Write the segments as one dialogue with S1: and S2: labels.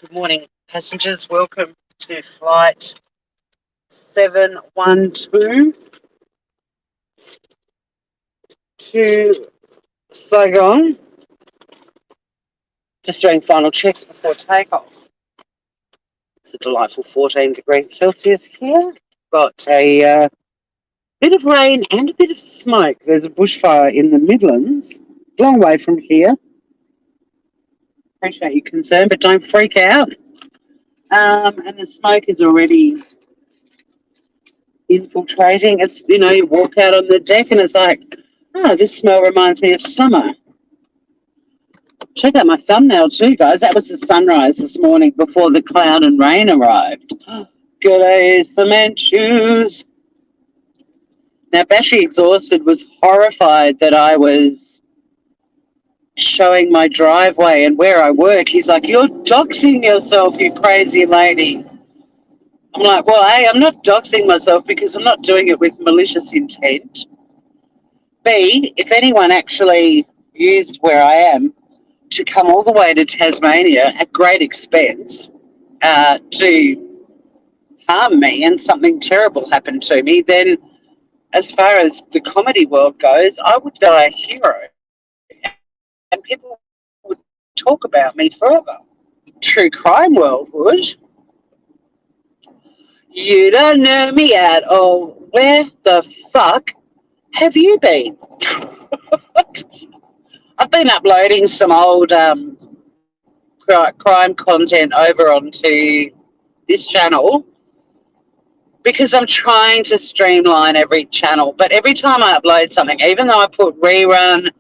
S1: Good morning, passengers. Welcome to flight 712 to Saigon. Just doing final checks before takeoff. It's a delightful 14 degrees Celsius here. Got a bit of rain and a bit of smoke. There's a bushfire in the Midlands, a long way from here. Appreciate your concern, but don't freak out. And the smoke is already infiltrating. It's, you walk out on the deck and it's like, oh, this smell reminds me of summer. Check out my thumbnail too, guys. That was the sunrise this morning before the cloud and rain arrived. G'day, cement shoes. Now, Battery Exhausted was horrified that I was showing my driveway and where I work. He's like, you're doxing yourself, you crazy lady. I'm like, well, A, I'm not doxing myself because I'm not doing it with malicious intent. B, if anyone actually used where I am to come all the way to Tasmania at great expense to harm me and something terrible happened to me, then as far as the comedy world goes, I would die a hero and people would talk about me forever. True crime world would. You don't know me at all. Where the fuck have you been? I've been uploading some old crime content over onto this channel because I'm trying to streamline every channel. But every time I upload something, even though I put rerun,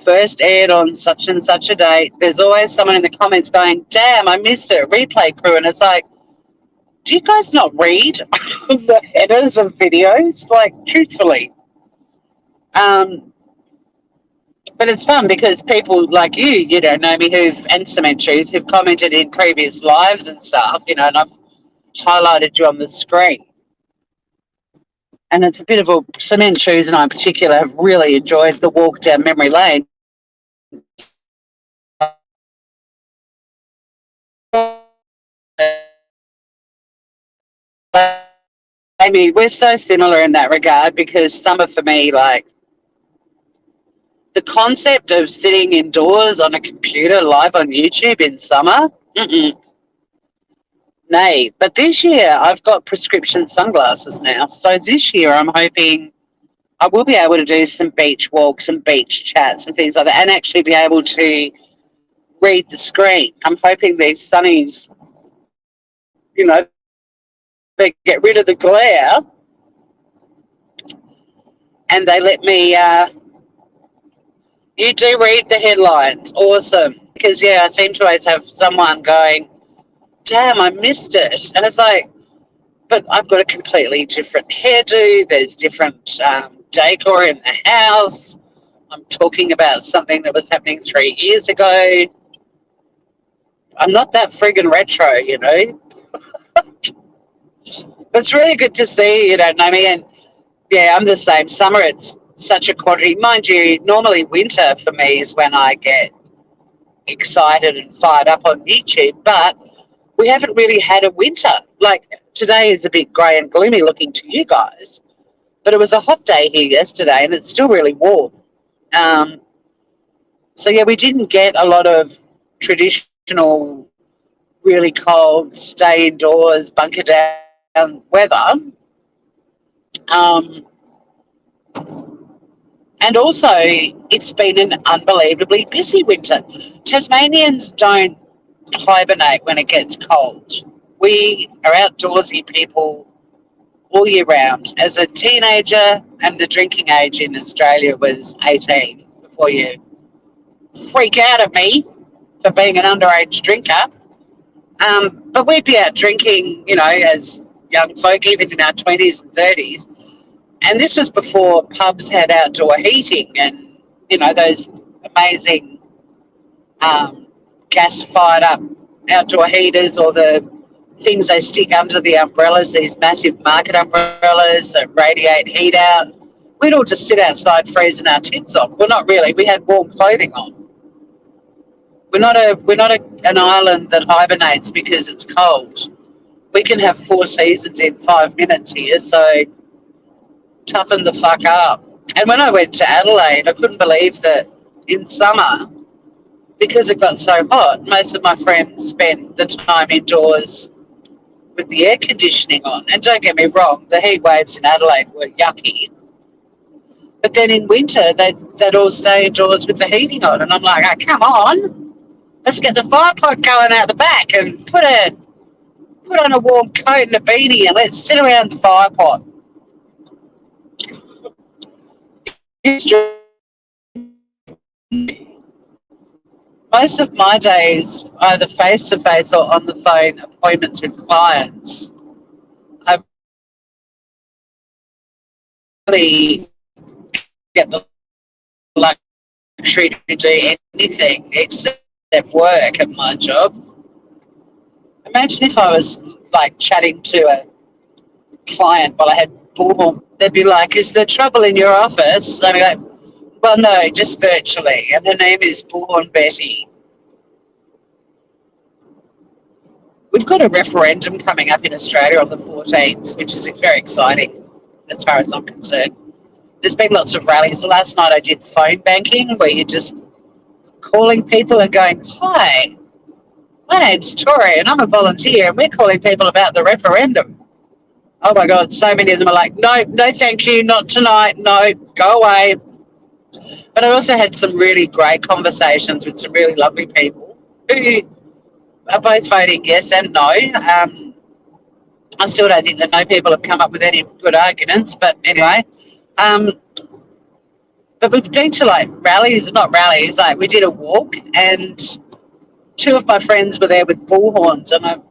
S1: first aired on such and such a date, there's always someone in the comments going, damn, I missed it, replay crew. And it's like, do you guys not read the headers of videos? Like, truthfully. But it's fun because people like you don't know me, and Cement Shoes, who've commented in previous lives and stuff, and I've highlighted you on the screen. And it's a bit of a Cement Shoes, and I in particular have really enjoyed the walk down memory lane. Amy, we're so similar in that regard because summer for me, like, the concept of sitting indoors on a computer live on YouTube in summer, nay. But this year I've got prescription sunglasses now. So this year I'm hoping I will be able to do some beach walks and beach chats and things like that and actually be able to read the screen. I'm hoping these sunnies, they get rid of the glare and they let me, you do read the headlines. Awesome. Because, I seem to always have someone going, damn, I missed it. And it's like, but I've got a completely different hairdo. There's different decor in the house. I'm talking about something that was happening 3 years ago. I'm not that friggin' retro, But it's really good to see, Naomi. And, I'm the same. Summer, it's such a quandary. Mind you, normally winter for me is when I get excited and fired up on YouTube. But we haven't really had a winter. Like, today is a bit grey and gloomy looking to you guys. But it was a hot day here yesterday and it's still really warm. So, we didn't get a lot of traditional, really cold, stay indoors, bunker down weather. And also, it's been an unbelievably busy winter. Tasmanians don't hibernate when it gets cold. We are outdoorsy people all year round. As a teenager, and the drinking age in Australia was 18 before you freak out at me for being an underage drinker. But we'd be out drinking, as young folk, even in our 20s and 30s. And this was before pubs had outdoor heating and, those amazing gas-fired up outdoor heaters or the things they stick under the umbrellas, these massive market umbrellas that radiate heat out. We'd all just sit outside freezing our tits off. Well, not really. We had warm clothing on. an island that hibernates because it's cold. We can have 4 seasons in 5 minutes here, so toughen the fuck up. And when I went to Adelaide, I couldn't believe that in summer, because it got so hot, most of my friends spent the time indoors with the air conditioning on. And don't get me wrong, the heat waves in Adelaide were yucky. But then in winter, they'd all stay indoors with the heating on. And I'm like, oh, come on, let's get the fire pot going out the back and put on a warm coat and a beanie and let's sit around the fire pot. Most of my days, either face-to-face or on the phone appointments with clients, I really get the luxury to do anything except work at my job. Imagine if I was like chatting to a client while I had bullhorn. They'd be like, "Is there trouble in your office?" I'd be like, "Well, no, just virtually." And her name is Bullhorn Betty. We've got a referendum coming up in Australia on the 14th, which is very exciting as far as I'm concerned. There's been lots of rallies. Last night I did phone banking where you're just calling people and going, "Hi, my name's Tori and I'm a volunteer and we're calling people about the referendum." Oh my God, so many of them are like, "No, no thank you, not tonight, no, go away." But I also had some really great conversations with some really lovely people who are both voting yes and no. I still don't think the no people have come up with any good arguments, but anyway. But we've been to like rallies, not rallies, like we did a walk and two of my friends were there with bullhorns and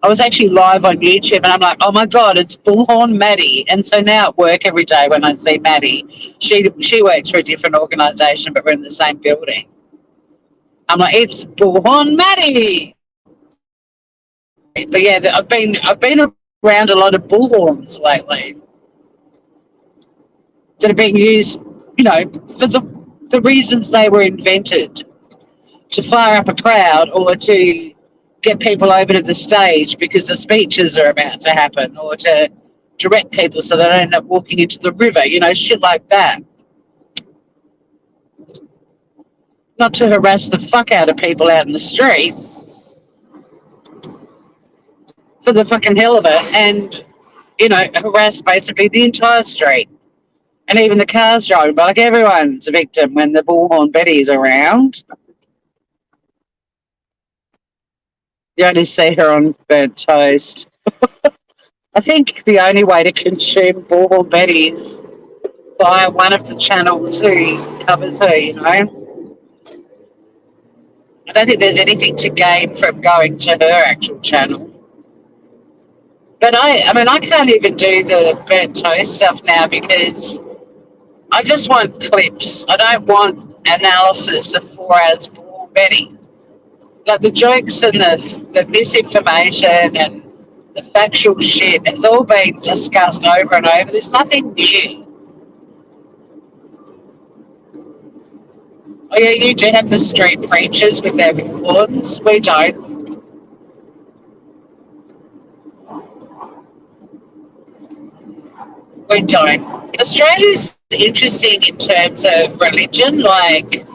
S1: I was actually live on YouTube and I'm like, oh my God, it's Bullhorn Maddie. And so now at work every day when I see Maddie, she works for a different organisation but we're in the same building. I'm like, it's Bullhorn Maddie. But yeah, I've been around a lot of bullhorns lately that are being used, for the reasons they were invented, to fire up a crowd or to get people over to the stage because the speeches are about to happen, or to direct people so they don't end up walking into the river, shit like that. Not to harass the fuck out of people out in the street for the fucking hell of it and, harass basically the entire street. And even the cars driving by, like everyone's a victim when the Bullhorn Betty is around. You only see her on burnt toast. I think the only way to consume Bullhorn Betty is via one of the channels who covers her, I don't think there's anything to gain from going to her actual channel. But I can't even do the burnt toast stuff now because I just want clips. I don't want analysis of 4 hours of Bullhorn Betty. Like the jokes and the misinformation and the factual shit has all been discussed over and over. There's nothing new. Oh yeah, you do have the street preachers with their horns. We don't. We don't. Australia's interesting in terms of religion. Like,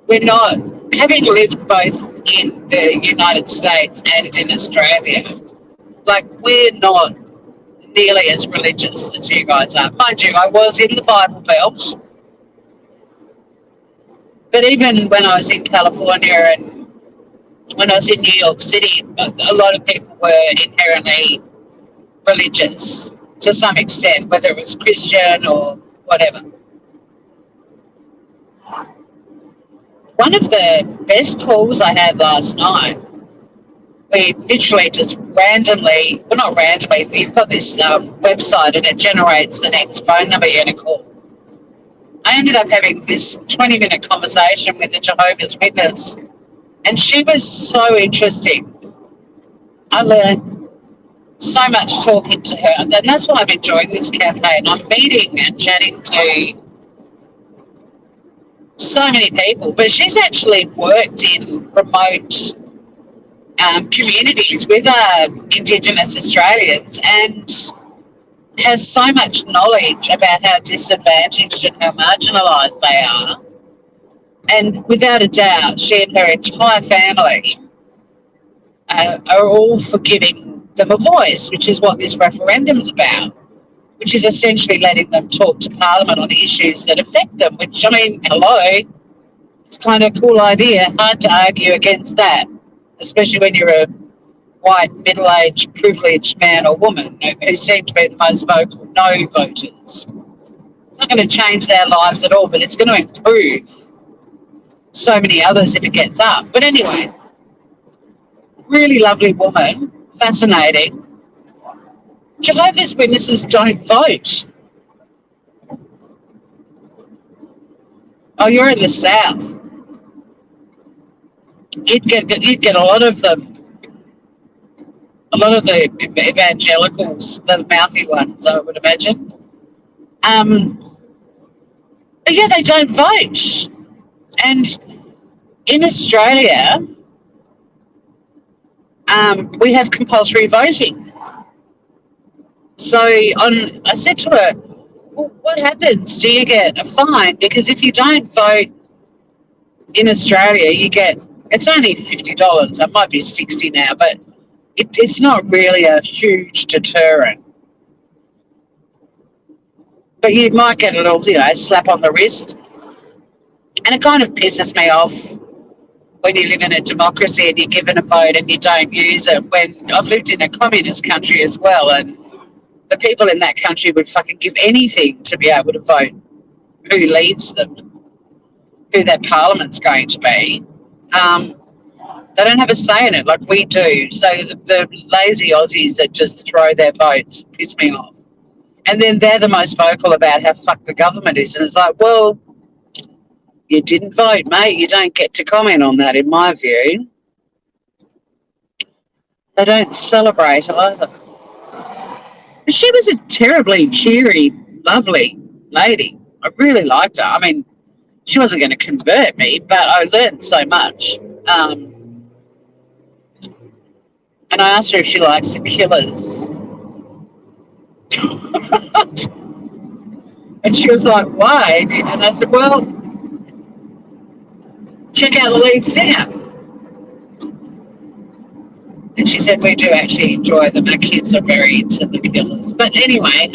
S1: we're not, having lived both in the United States and in Australia, like, we're not nearly as religious as you guys are. Mind you, I was in the Bible Belt, but even when I was in California and when I was in New York City, a lot of people were inherently religious to some extent, whether it was Christian or whatever. One of the best calls I had last night, we literally just randomly, well not randomly, we've got this website and it generates the next phone number you're going to call. I ended up having this 20-minute conversation with a Jehovah's Witness and she was so interesting. I learned so much talking to her, and that's why I'm enjoying this campaign. I'm meeting and chatting to So many people, but she's actually worked in remote communities with Indigenous Australians and has so much knowledge about how disadvantaged and how marginalised they are. And without a doubt, she and her entire family are all for giving them a voice, which is what this referendum is about, which is essentially letting them talk to Parliament on issues that affect them, which, I mean, hello, it's kind of a cool idea. Hard to argue against that, especially when you're a white, middle-aged, privileged man or woman who seem to be the most vocal no voters. It's not going to change their lives at all, but it's going to improve so many others if it gets up. But anyway, really lovely woman, fascinating. Jehovah's Witnesses don't vote. Oh, you're in the South. You'd get a lot of them. A lot of the evangelicals, the mouthy ones, I would imagine. But yeah, they don't vote. And in Australia, we have compulsory voting. So I said to her, well, what happens? Do you get a fine? Because if you don't vote in Australia, it's only $50. It might be $60 now, but it's not really a huge deterrent. But you might get a little, slap on the wrist. And it kind of pisses me off when you live in a democracy and you're given a vote and you don't use it. When I've lived in a communist country as well, and the people in that country would fucking give anything to be able to vote who leads them, who their parliament's going to be. They don't have a say in it like we do. So the lazy Aussies that just throw their votes piss me off. And then they're the most vocal about how fucked the government is. And it's like, well, you didn't vote, mate. You don't get to comment on that, in my view. They don't celebrate either. But she was a terribly cheery, lovely lady. I really liked her. I mean, she wasn't going to convert me, but I learned so much. And I asked her if she likes the Killers. And she was like, why? And I said, well, check out the lead singer. And she said, we do actually enjoy them. Our kids are very into the Killers. But anyway,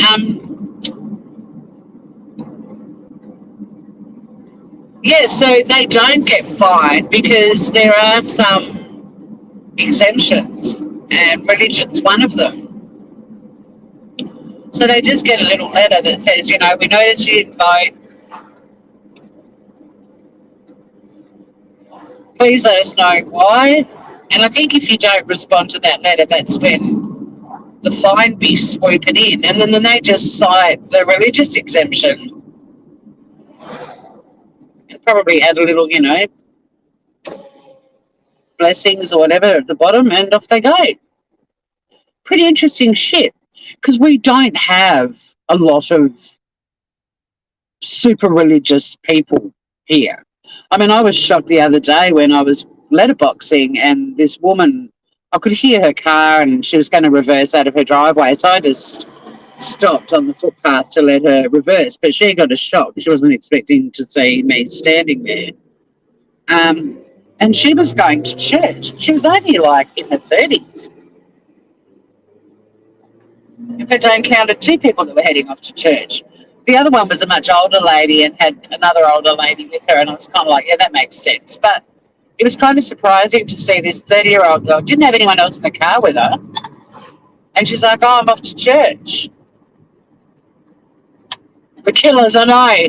S1: yeah, so they don't get fined because there are some exemptions, and religion's one of them. So they just get a little letter that says, we noticed you didn't vote. Please let us know why. And I think if you don't respond to that letter, that's when the fine be swooping in. And then they just cite the religious exemption. And probably add a little, blessings or whatever at the bottom, and off they go. Pretty interesting shit, because we don't have a lot of super religious people here. I mean, I was shocked the other day when I was letterboxing and this woman, I could hear her car and she was going to reverse out of her driveway, so I just stopped on the footpath to let her reverse, but she got a shock. She wasn't expecting to see me standing there. And she was going to church. She was only like in her 30s. If I don't count it, 2 people that were heading off to church. The other one was a much older lady and had another older lady with her, and I was kind of like, yeah, that makes sense. But it was kind of surprising to see this 30-year-old girl, didn't have anyone else in the car with her, and she's like, oh, I'm off to church. The Killers, I know.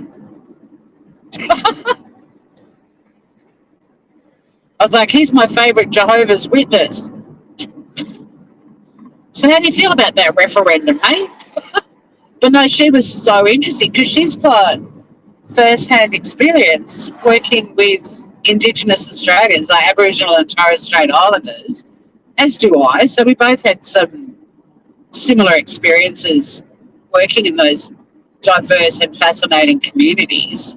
S1: I was like, he's my favourite Jehovah's Witness. So how do you feel about that referendum, hey? But no, she was so interesting because she's got first-hand experience working with Indigenous Australians, like Aboriginal and Torres Strait Islanders, as do I. So we both had some similar experiences working in those diverse and fascinating communities.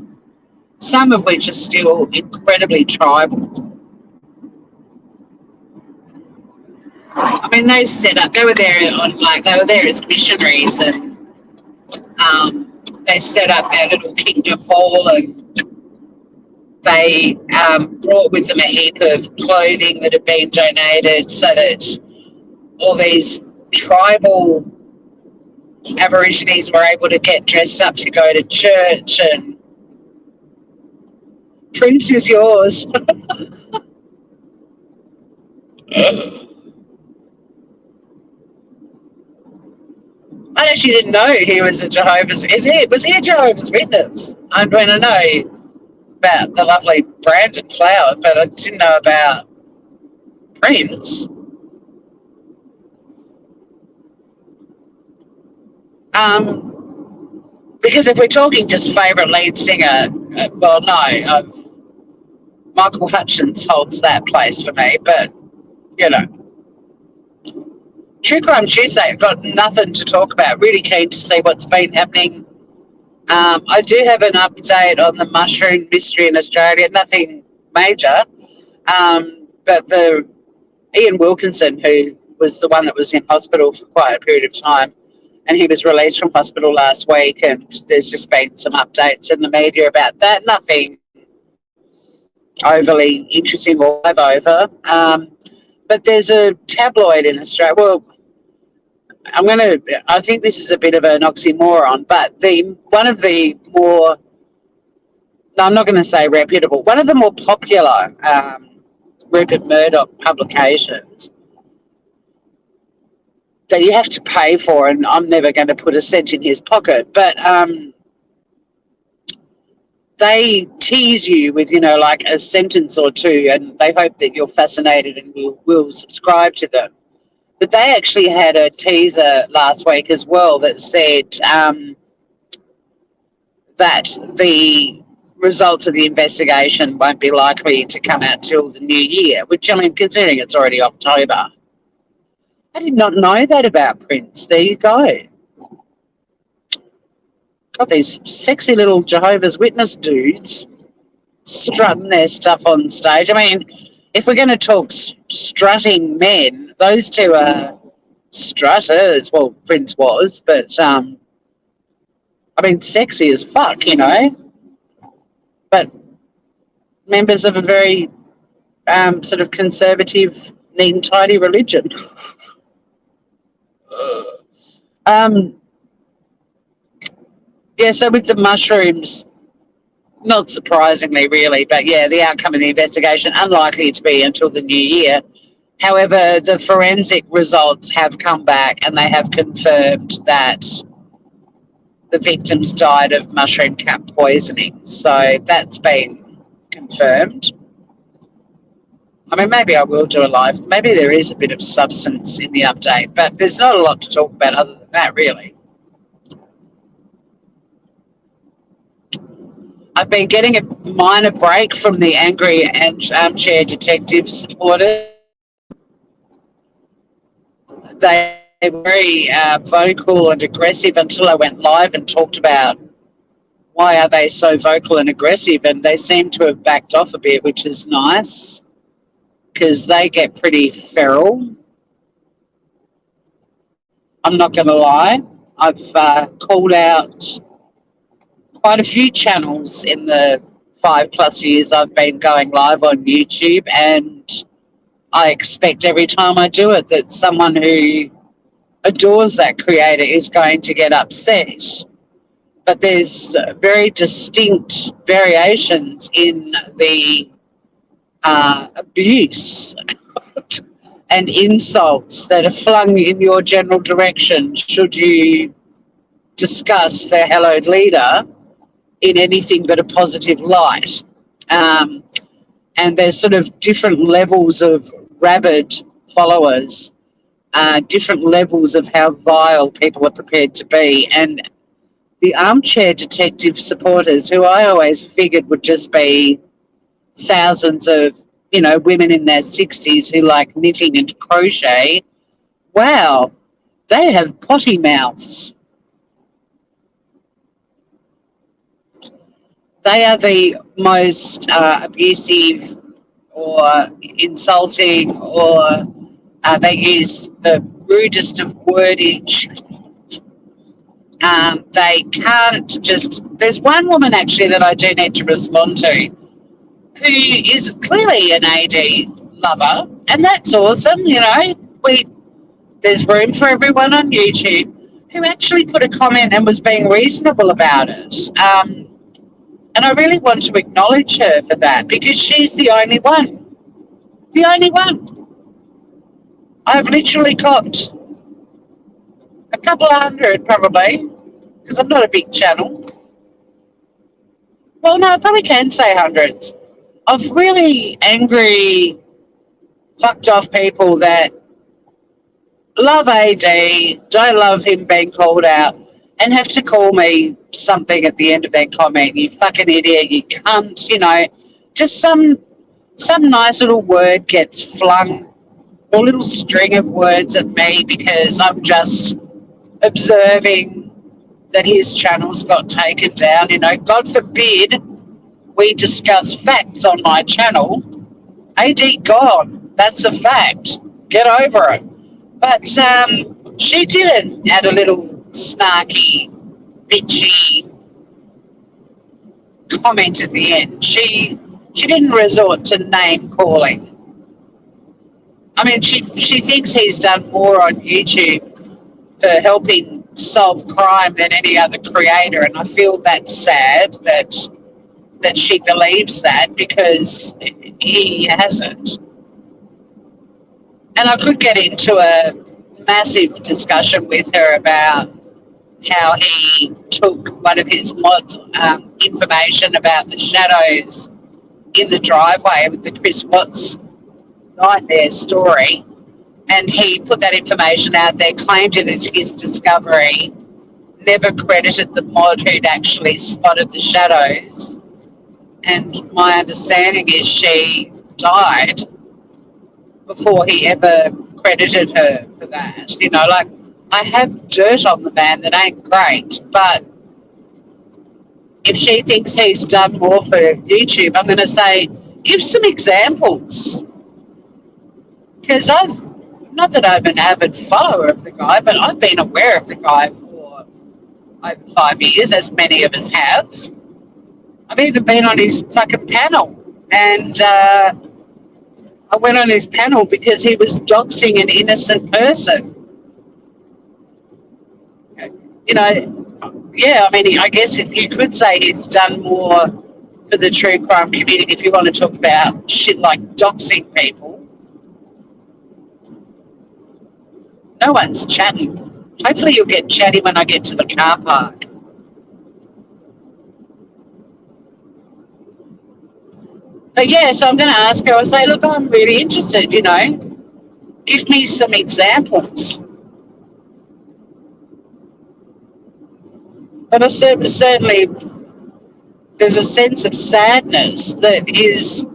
S1: some of which are still incredibly tribal. I mean, they were there they were there as missionaries, and they set up their little kingdom hall, and they brought with them a heap of clothing that had been donated so that all these tribal Aborigines were able to get dressed up to go to church. And Prince is yours. I actually didn't know he was a Jehovah's. Was he a Jehovah's Witness? I mean, I know about the lovely Brandon Flower, but I didn't know about Prince. Because if we're talking just favourite lead singer, well, no, Michael Hutchence holds that place for me. But you know, True Crime Tuesday, I've got nothing to talk about. Really keen to see what's been happening. I do have an update on the mushroom mystery in Australia. Nothing major, but the Ian Wilkinson, who was the one that was in hospital for quite a period of time, and he was released from hospital last week, and there's just been some updates in the media about that. Nothing overly interesting or live over. But there's a tabloid in Australia. Well, I think this is a bit of an oxymoron, but one of the more, no, I'm not going to say reputable, one of the more popular Rupert Murdoch publications that you have to pay for, and I'm never going to put a cent in his pocket, but they tease you with, like a sentence or two, and they hope that you're fascinated and will subscribe to them. But they actually had a teaser last week as well that said that the results of the investigation won't be likely to come out till the new year, which, I mean, considering it's already October. I did not know that about Prince. There you go. Got these sexy little Jehovah's Witness dudes strutting their stuff on stage. I mean, if we're going to talk strutting men, those two are strutters. Well, Prince was, but I mean, sexy as fuck, but members of a very sort of conservative, neat and tidy religion. Yeah, so with the mushrooms, not surprisingly, really, but yeah, the outcome of the investigation unlikely to be until the new year. However, the forensic results have come back and they have confirmed that the victims died of mushroom cap poisoning. So that's been confirmed. I mean, maybe I will do a live. Maybe there is a bit of substance in the update, but there's not a lot to talk about other than that, really. I've been getting a minor break from the angry and armchair detective supporters. They were very vocal and aggressive until I went live and talked about why are they so vocal and aggressive, and they seem to have backed off a bit, which is nice because they get pretty feral. I'm not going to lie. I've called out quite a few channels in the 5+ years I've been going live on YouTube, and I expect every time I do it that someone who adores that creator is going to get upset. But there's very distinct variations in the abuse and insults that are flung in your general direction should you discuss their hallowed leader in anything but a positive light. And there's sort of different levels of rabid followers, different levels of how vile people are prepared to be. And the armchair detective supporters, who I always figured would just be thousands of, women in their 60s who like knitting and crochet, wow, they have potty mouths. they are the most abusive or insulting, or they use the rudest of wordage. They can't just. There's one woman actually that I do need to respond to who is clearly an AD lover, and that's awesome. You know, there's room for everyone on YouTube, who actually put a comment and was being reasonable about it. And I really want to acknowledge her for that, because she's the only one. The only one. I've literally copped a couple of hundred, probably, because I'm not a big channel. Well, no, I probably can say hundreds of really angry, fucked off people that love AD, don't love him being called out, and have to call me something at the end of their comment. You fucking idiot, you cunt, you know. Just some nice little word gets flung, or a little string of words at me because I'm just observing that his channel's got taken down. You know, God forbid we discuss facts on my channel. AD gone. That's a fact. Get over it. But she didn't add a little snarky, bitchy comment at the end. She didn't resort to name calling. I mean, she thinks he's done more on YouTube for helping solve crime than any other creator, and I feel that's sad that she believes that, because he hasn't. And I could get into a massive discussion with her about how he took one of his mods' information about the shadows in the driveway with the Chris Watts nightmare story, and he put that information out there, claimed it as his discovery, never credited the mod who'd actually spotted the shadows. And my understanding is she died before he ever credited her for that. You know, like, I have dirt on the man that ain't great, but if she thinks he's done more for YouTube, I'm going to say, give some examples. Because not that I'm an avid follower of the guy, but I've been aware of the guy for over 5 years, as many of us have. I've even been on his fucking panel, and I went on his panel because he was doxing an innocent person. You know, yeah, I mean, I guess you could say he's done more for the true crime community if you want to talk about shit like doxing people. No one's chatting. Hopefully you'll get chatty when I get to the car park. But yeah, so I'm going to ask her, I'll say, look, I'm really interested, you know. Give me some examples. But I certainly, there's a sense of sadness that his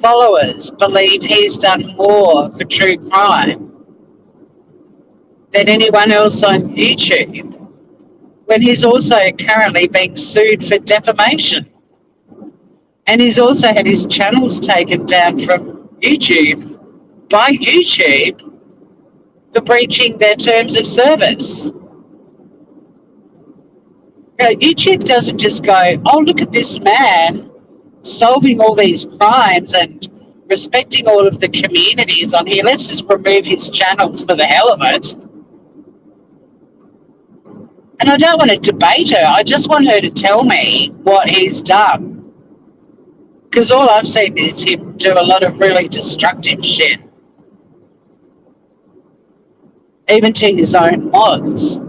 S1: followers believe he's done more for true crime than anyone else on YouTube, when he's also currently being sued for defamation. And he's also had his channels taken down from YouTube by YouTube for breaching their terms of service. YouTube doesn't just go, oh, look at this man solving all these crimes and respecting all of the communities on here. Let's just remove his channels for the hell of it. And I don't want to debate her. I just want her to tell me what he's done. Because all I've seen is him do a lot of really destructive shit. Even to his own mods.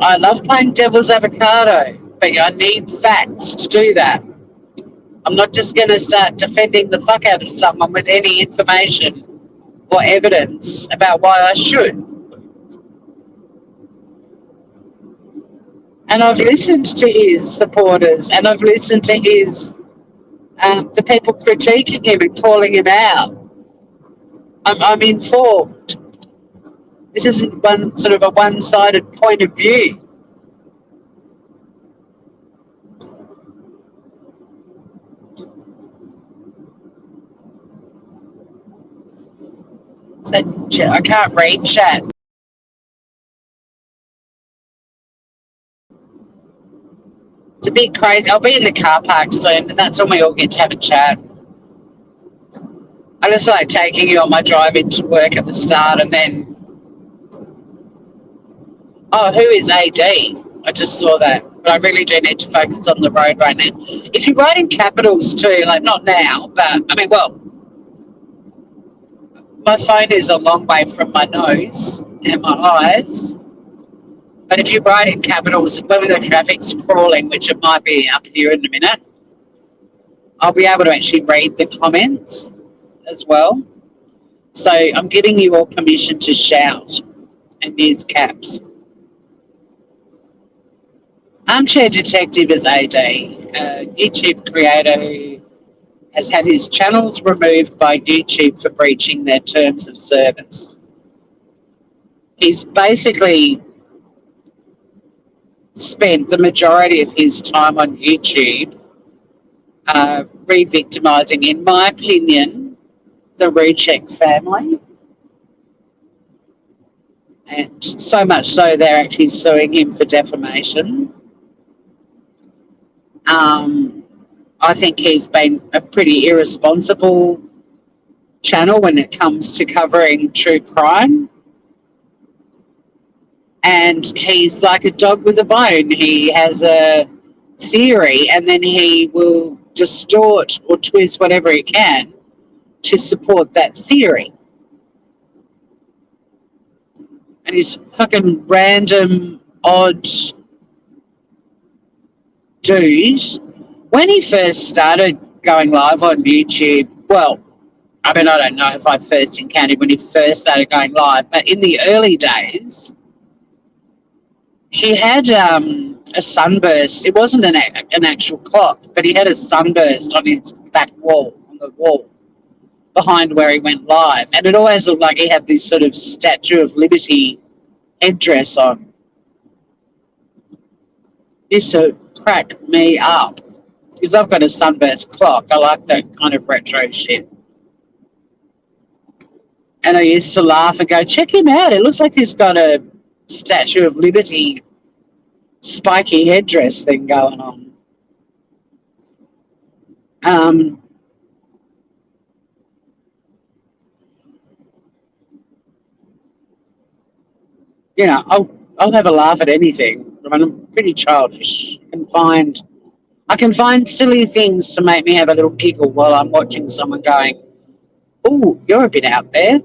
S1: I love playing devil's avocado, but I need facts to do that. I'm not just going to start defending the fuck out of someone with any information or evidence about why I should. And I've listened to his supporters, and I've listened to his the people critiquing him and calling him out. I'm informed. This isn't one sort of a one-sided point of view. So I can't read chat. It's a bit crazy. I'll be in the car park soon, and that's when we all get to have a chat. I just like taking you on my drive into work at the start, and then, oh, who is AD? I just saw that, but I really do need to focus on the road right now. If you write in capitals too, like not now, but I mean, well, my phone is a long way from my nose and my eyes. But if you write in capitals, whether the traffic's crawling, which it might be up here in a minute, I'll be able to actually read the comments as well. So I'm giving you all permission to shout and use caps. Armchair Detective is AD, a YouTube creator who has had his channels removed by YouTube for breaching their terms of service. He's basically spent the majority of his time on YouTube re-victimising, in my opinion, the Ruchek family. And so much so they're actually suing him for defamation. I think he's been a pretty irresponsible channel when it comes to covering true crime. And he's like a dog with a bone. He has a theory and then he will distort or twist whatever he can to support that theory. And he's fucking random, odd dude. When he first started going live on YouTube, well, I mean, I don't know if I first encountered when he first started going live, but in the early days, he had a sunburst. It wasn't an actual clock, but he had a sunburst on his back wall, on the wall behind where he went live. And it always looked like he had this sort of Statue of Liberty headdress on. Used to crack me up because I've got a sunburst clock. I like that kind of retro shit. And I used to laugh and go, check him out. It looks like he's got a Statue of Liberty spiky headdress thing going on. You know, I'll have a laugh at anything. I mean, I'm pretty childish. I can find silly things to make me have a little giggle while I'm watching someone going, "Oh, you're a bit out there.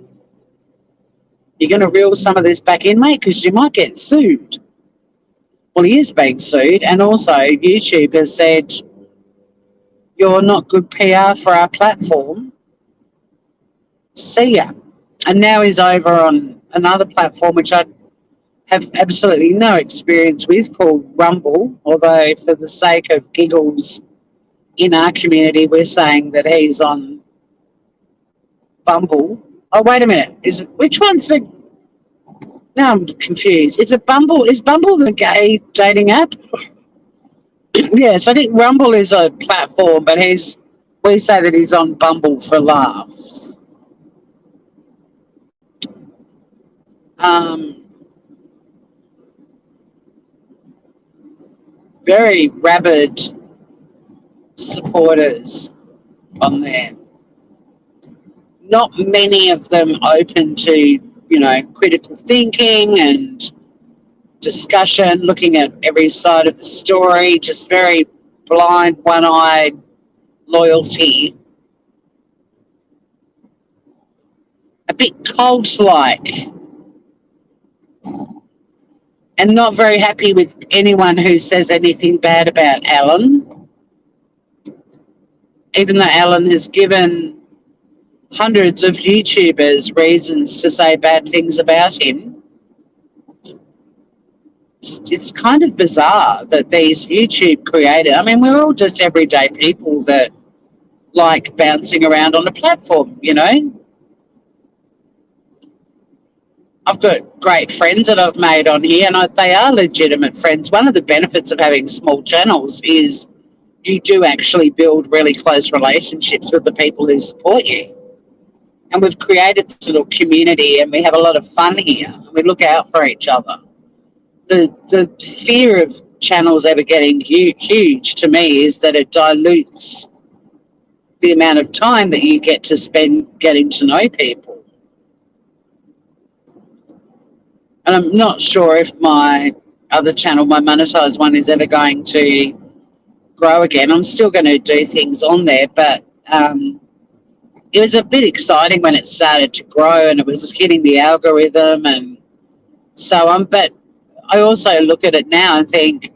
S1: You're going to reel some of this back in, mate, because you might get sued." Well, he is being sued, and also YouTube has said, "You're not good PR for our platform. See ya." And now he's over on another platform, which I have absolutely no experience with, called Rumble, although for the sake of giggles in our community, we're saying that he's on Bumble. Oh, wait a minute. Which one's the... Now I'm confused. Is Bumble the gay dating app? Yes, I think Rumble is a platform, but we say that he's on Bumble for laughs. Very rabid supporters on there. Not many of them open to, critical thinking and discussion, looking at every side of the story, just very blind, one-eyed loyalty. A bit cult-like. And not very happy with anyone who says anything bad about Alan. Even though Alan has given hundreds of YouTubers reasons to say bad things about him, it's kind of bizarre that these YouTube creators, I mean, we're all just everyday people that like bouncing around on a platform, I've got great friends that I've made on here, and they are legitimate friends. One of the benefits of having small channels is you do actually build really close relationships with the people who support you. And we've created this little community, and we have a lot of fun here. And we look out for each other. The fear of channels ever getting huge to me is that it dilutes the amount of time that you get to spend getting to know people. And I'm not sure if my other channel, my monetized one, is ever going to grow again. I'm still going to do things on there, but it was a bit exciting when it started to grow and it was hitting the algorithm and so on. But I also look at it now and think,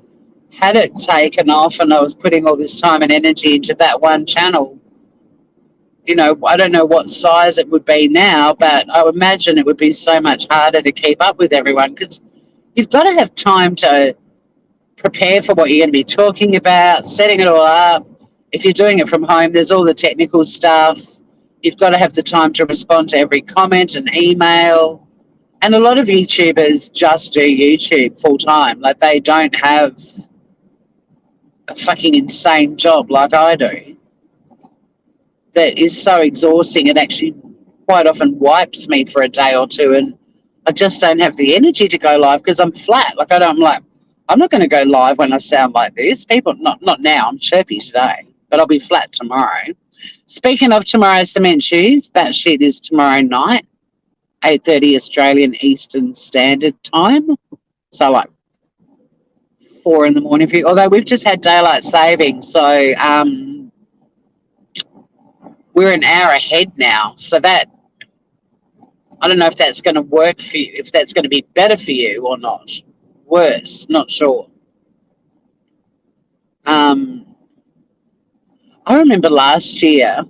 S1: had it taken off and I was putting all this time and energy into that one channel, you know, I don't know what size it would be now, but I would imagine it would be so much harder to keep up with everyone because you've got to have time to prepare for what you're going to be talking about, setting it all up. If you're doing it from home, there's all the technical stuff. You've got to have the time to respond to every comment and email. And a lot of YouTubers just do YouTube full time. Like they don't have a fucking insane job like I do. That is so exhausting. It actually quite often wipes me for a day or two, and I just don't have the energy to go live because I'm flat. Like I'm not going to go live when I sound like this. People, not now. I'm chirpy today, but I'll be flat tomorrow. Speaking of tomorrow's Cement Shoes, that shit is tomorrow night, 8:30 Australian Eastern Standard Time. So like 4 in the morning for you. Although we've just had daylight saving, so we're an hour ahead now. So that, I don't know if that's going to work for you, if that's going to be better for you or not. Worse, not sure. I remember last year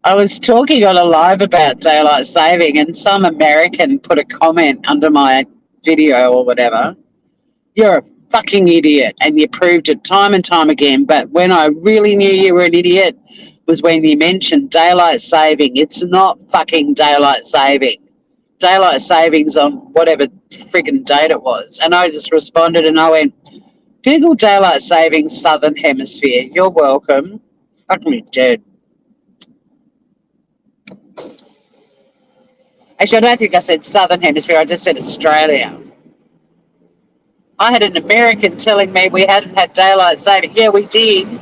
S1: I was talking on a live about daylight saving and some American put a comment under my video or whatever. You're a fucking idiot, and you proved it time and time again. But when I really knew you were an idiot was when you mentioned daylight saving. It's not fucking daylight saving. Daylight savings on whatever friggin' date it was. And I just responded and I went, Google daylight savings Southern Hemisphere. You're welcome. Fuck me dead. Actually, I don't think I said Southern Hemisphere. I just said Australia. I had an American telling me we hadn't had daylight saving. Yeah, we did.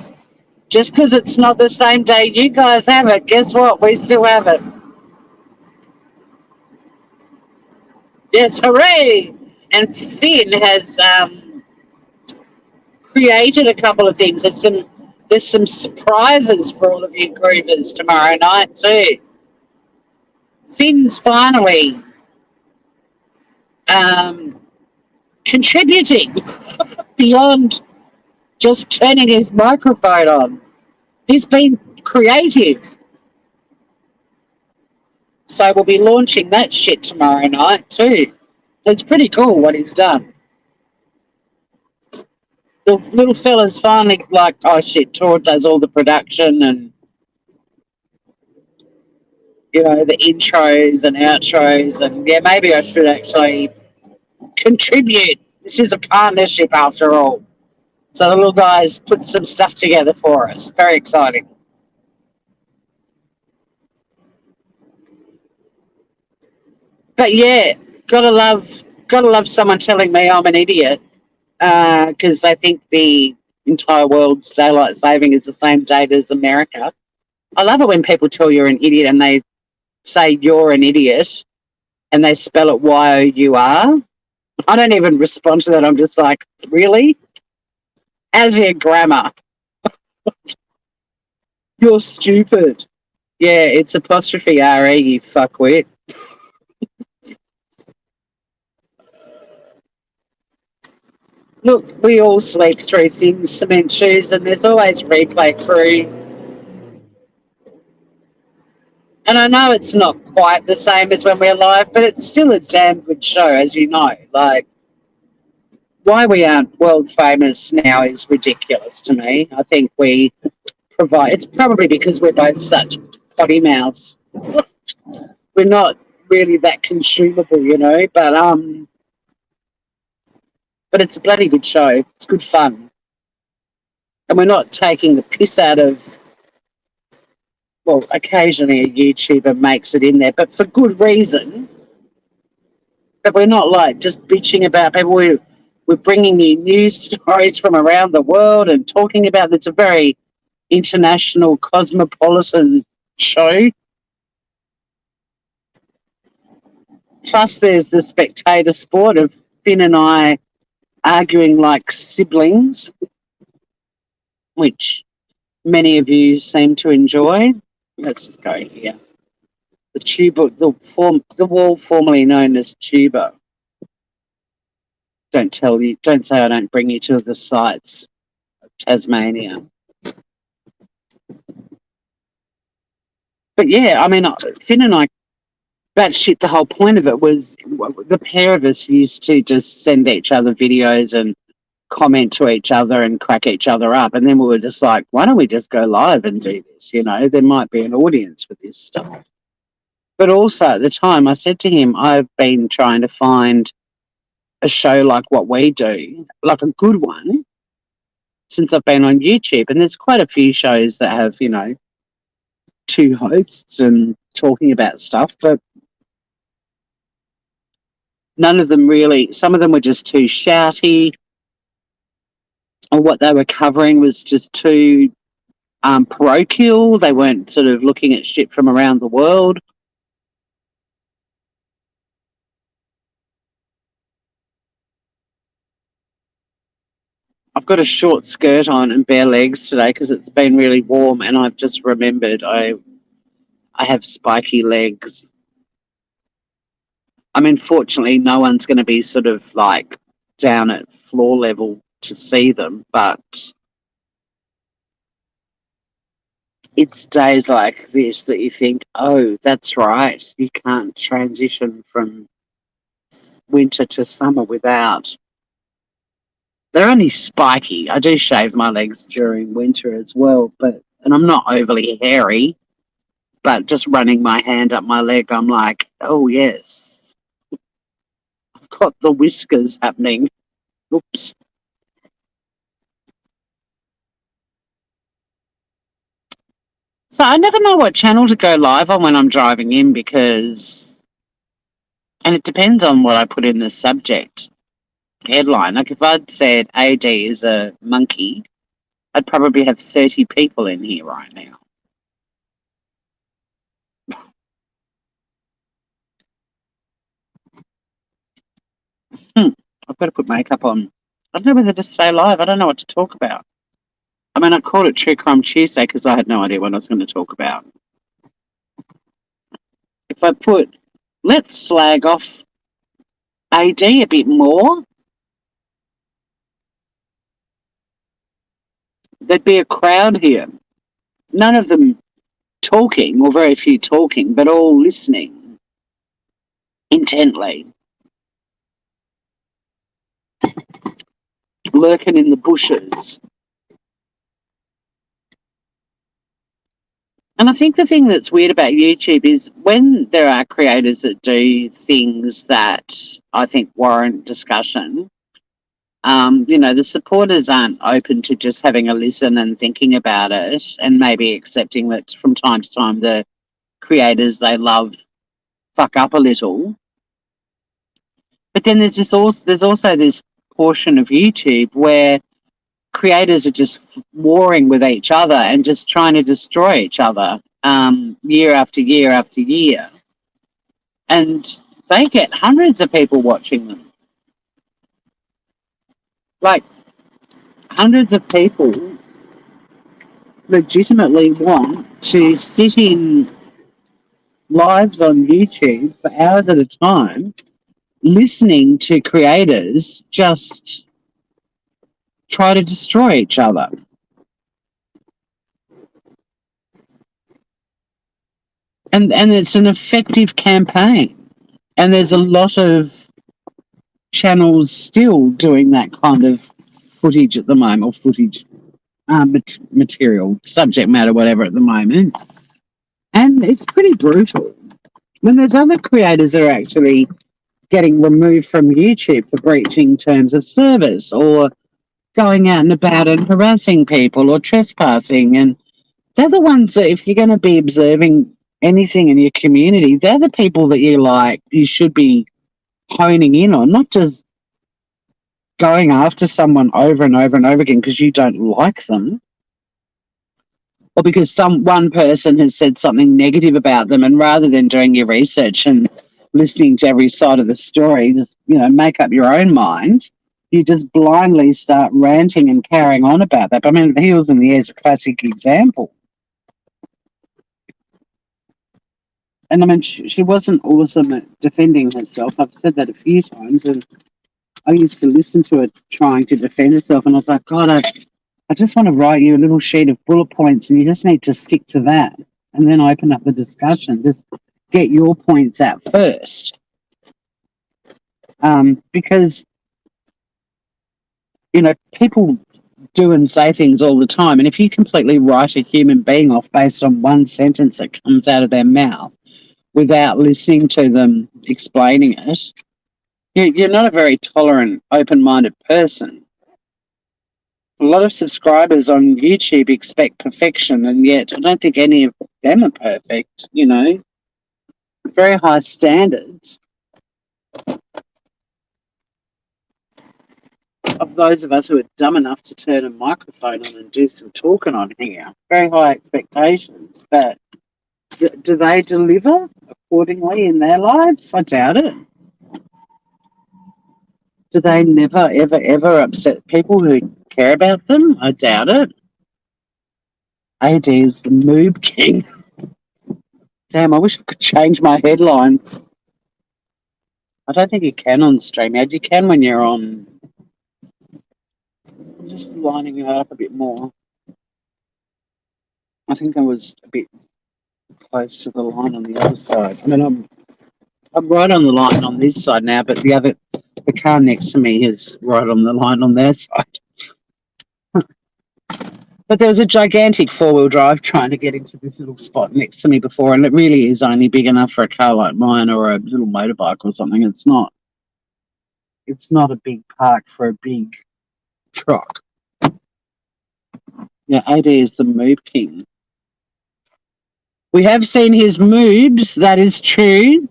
S1: Just because it's not the same day you guys have it, guess what? We still have it. Yes, hooray! And Finn has created a couple of things. There's some surprises for all of you groovers tomorrow night too. Finn's finally contributing beyond just turning his microphone on. He's been creative. So we'll be launching that shit tomorrow night too. It's pretty cool what he's done. The little fella's finally like, oh shit, Tor does all the production and, you know, the intros and outros, and yeah, maybe I should actually contribute. This is a partnership after all. So the little guys put some stuff together for us. Very exciting. But yeah, gotta love someone telling me I'm an idiot, because I think the entire world's daylight saving is the same date as America. I love it when people tell you're an idiot and they say you're an idiot and they spell it Y-O-U-R. I don't even respond to that. I'm just like, really? As your grammar. You're stupid. Yeah, it's apostrophe R-E, you fuckwit. Look, we all sleep through things, Cement Shoes, and there's always replay crew. And I know it's not quite the same as when we're live, but it's still a damn good show, as you know. Like, why we aren't world famous now is ridiculous to me. I think we provide, it's probably because we're both such potty mouths. We're not really that consumable, you know. But it's a bloody good show. It's good fun, and we're not taking the piss out of. Well, occasionally a YouTuber makes it in there, but for good reason. But we're not like just bitching about people. We're bringing you news stories from around the world and talking about. It's a very international, cosmopolitan show. Plus, there's the spectator sport of Finn and I arguing like siblings, which many of you seem to enjoy. Let's just go here. The tuba, the wall formerly known as tuba. Don't say I don't bring you to the sights of Tasmania. But yeah, I mean, Finn and I, that shit, the whole point of it was the pair of us used to just send each other videos and comment to each other and crack each other up. And then we were just like, why don't we just go live and do this? You know, there might be an audience for this stuff. But also at the time I said to him, I've been trying to find a show like what we do, like a good one, since I've been on YouTube. And there's quite a few shows that have, you know, two hosts and talking about stuff, but none of them really, some of them were just too shouty, or what they were covering was just too parochial. They weren't sort of looking at shit from around the world. I've got a short skirt on and bare legs today because it's been really warm, and I've just remembered I have spiky legs. I mean, fortunately, no one's going to be sort of like down at floor level to see them, but it's days like this that you think, oh, that's right, you can't transition from winter to summer without. They're only spiky. I do shave my legs during winter as well, and I'm not overly hairy, but just running my hand up my leg, I'm like, oh yes, I've got the whiskers happening. Oops. So I never know what channel to go live on when I'm driving in and it depends on what I put in the subject headline. Like if I'd said AD is a monkey, I'd probably have 30 people in here right now. I've got to put makeup on. I don't know whether to stay live. I don't know what to talk about. I mean, I called it True Crime Tuesday because I had no idea what I was going to talk about. If I put, let's slag off AD a bit more, there'd be a crowd here. None of them talking, or very few talking, but all listening intently. Lurking in the bushes. And I think the thing that's weird about YouTube is when there are creators that do things that I think warrant discussion, you know, the supporters aren't open to just having a listen and thinking about it and maybe accepting that from time to time the creators they love fuck up a little. But then there's also this portion of YouTube where creators are just warring with each other and just trying to destroy each other year after year after year. And they get hundreds of people watching them. Like, hundreds of people legitimately want to sit in lives on YouTube for hours at a time listening to creators just try to destroy each other. And it's an effective campaign. And there's a lot of channels still doing that kind of footage at the moment, or footage material, subject matter, whatever at the moment. And it's pretty brutal. when there's other creators that are actually getting removed from YouTube for breaching terms of service or going out and about and harassing people or trespassing. And they're the ones that, if you're going to be observing anything in your community, they're the people that you should be honing in on, not just going after someone over and over and over again because you don't like them or because one person has said something negative about them. And rather than doing your research and listening to every side of the story, just, make up your own mind. You just blindly start ranting and carrying on about that. But, I mean, Heels in the Air is a classic example. And I mean, she wasn't awesome at defending herself. I've said that a few times, and I used to listen to her trying to defend herself, and I was like, God, I just want to write you a little sheet of bullet points, and you just need to stick to that, and then open up the discussion. Just get your points out first, because people do and say things all the time, and if you completely write a human being off based on one sentence that comes out of their mouth without listening to them explaining it, you're not a very tolerant, open-minded person. A lot of subscribers on YouTube expect perfection, and yet I don't think any of them are perfect, Very high standards of those of us who are dumb enough to turn a microphone on and do some talking on here. Very high expectations, but do they deliver accordingly in their lives? I doubt it. Do they never, ever, ever upset people who care about them? I doubt it. AD is the moob king. Damn, I wish I could change my headline. I don't think you can on StreamYard. You can when you're on. I'm just lining it up a bit more. I think I was a bit close to the line on the other side. I mean, I'm right on the line on this side now, but the car next to me is right on the line on their side. But there was a gigantic four-wheel drive trying to get into this little spot next to me before, and it really is only big enough for a car like mine or a little motorbike or something. It's not a big park for a big truck. Yeah, AD is the moob king. We have seen his moobs, that is true.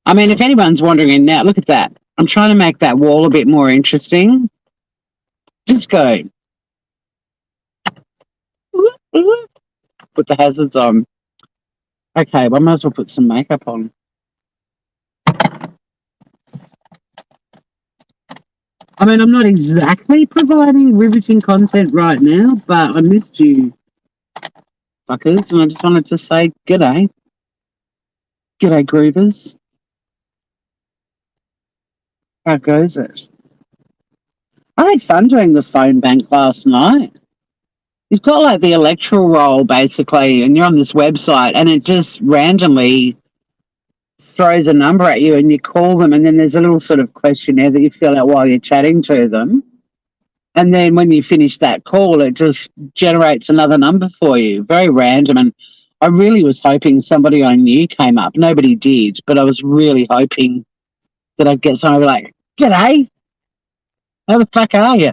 S1: I mean, if anyone's wandering now, look at that. I'm trying to make that wall a bit more interesting. Just go. Put the hazards on. Okay, well, I might as well put some makeup on. I mean, I'm not exactly providing riveting content right now, but I missed you, fuckers, and I just wanted to say g'day. G'day, groovers. How goes it? I had fun doing the phone bank last night. You've got like the electoral roll basically, and you're on this website, and it just randomly throws a number at you, and you call them, and then there's a little sort of questionnaire that you fill out while you're chatting to them. And then when you finish that call, it just generates another number for you. Very random. And I really was hoping somebody I knew came up. Nobody did, but I was really hoping that I'd get someone like, g'day, how the fuck are you?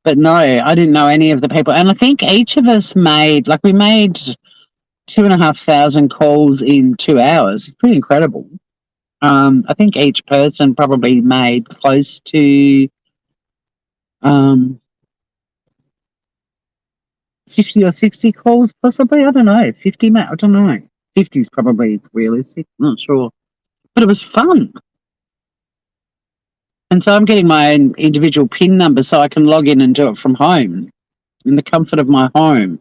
S1: But no, I didn't know any of the people. And I think each of us made 2,500 calls in 2 hours. It's pretty incredible. I think each person probably made close to 50 or 60 calls, possibly. I don't know. 50, I don't know. 50 is probably realistic. I'm not sure. But it was fun. And so I'm getting my own individual PIN number so I can log in and do it from home in the comfort of my home.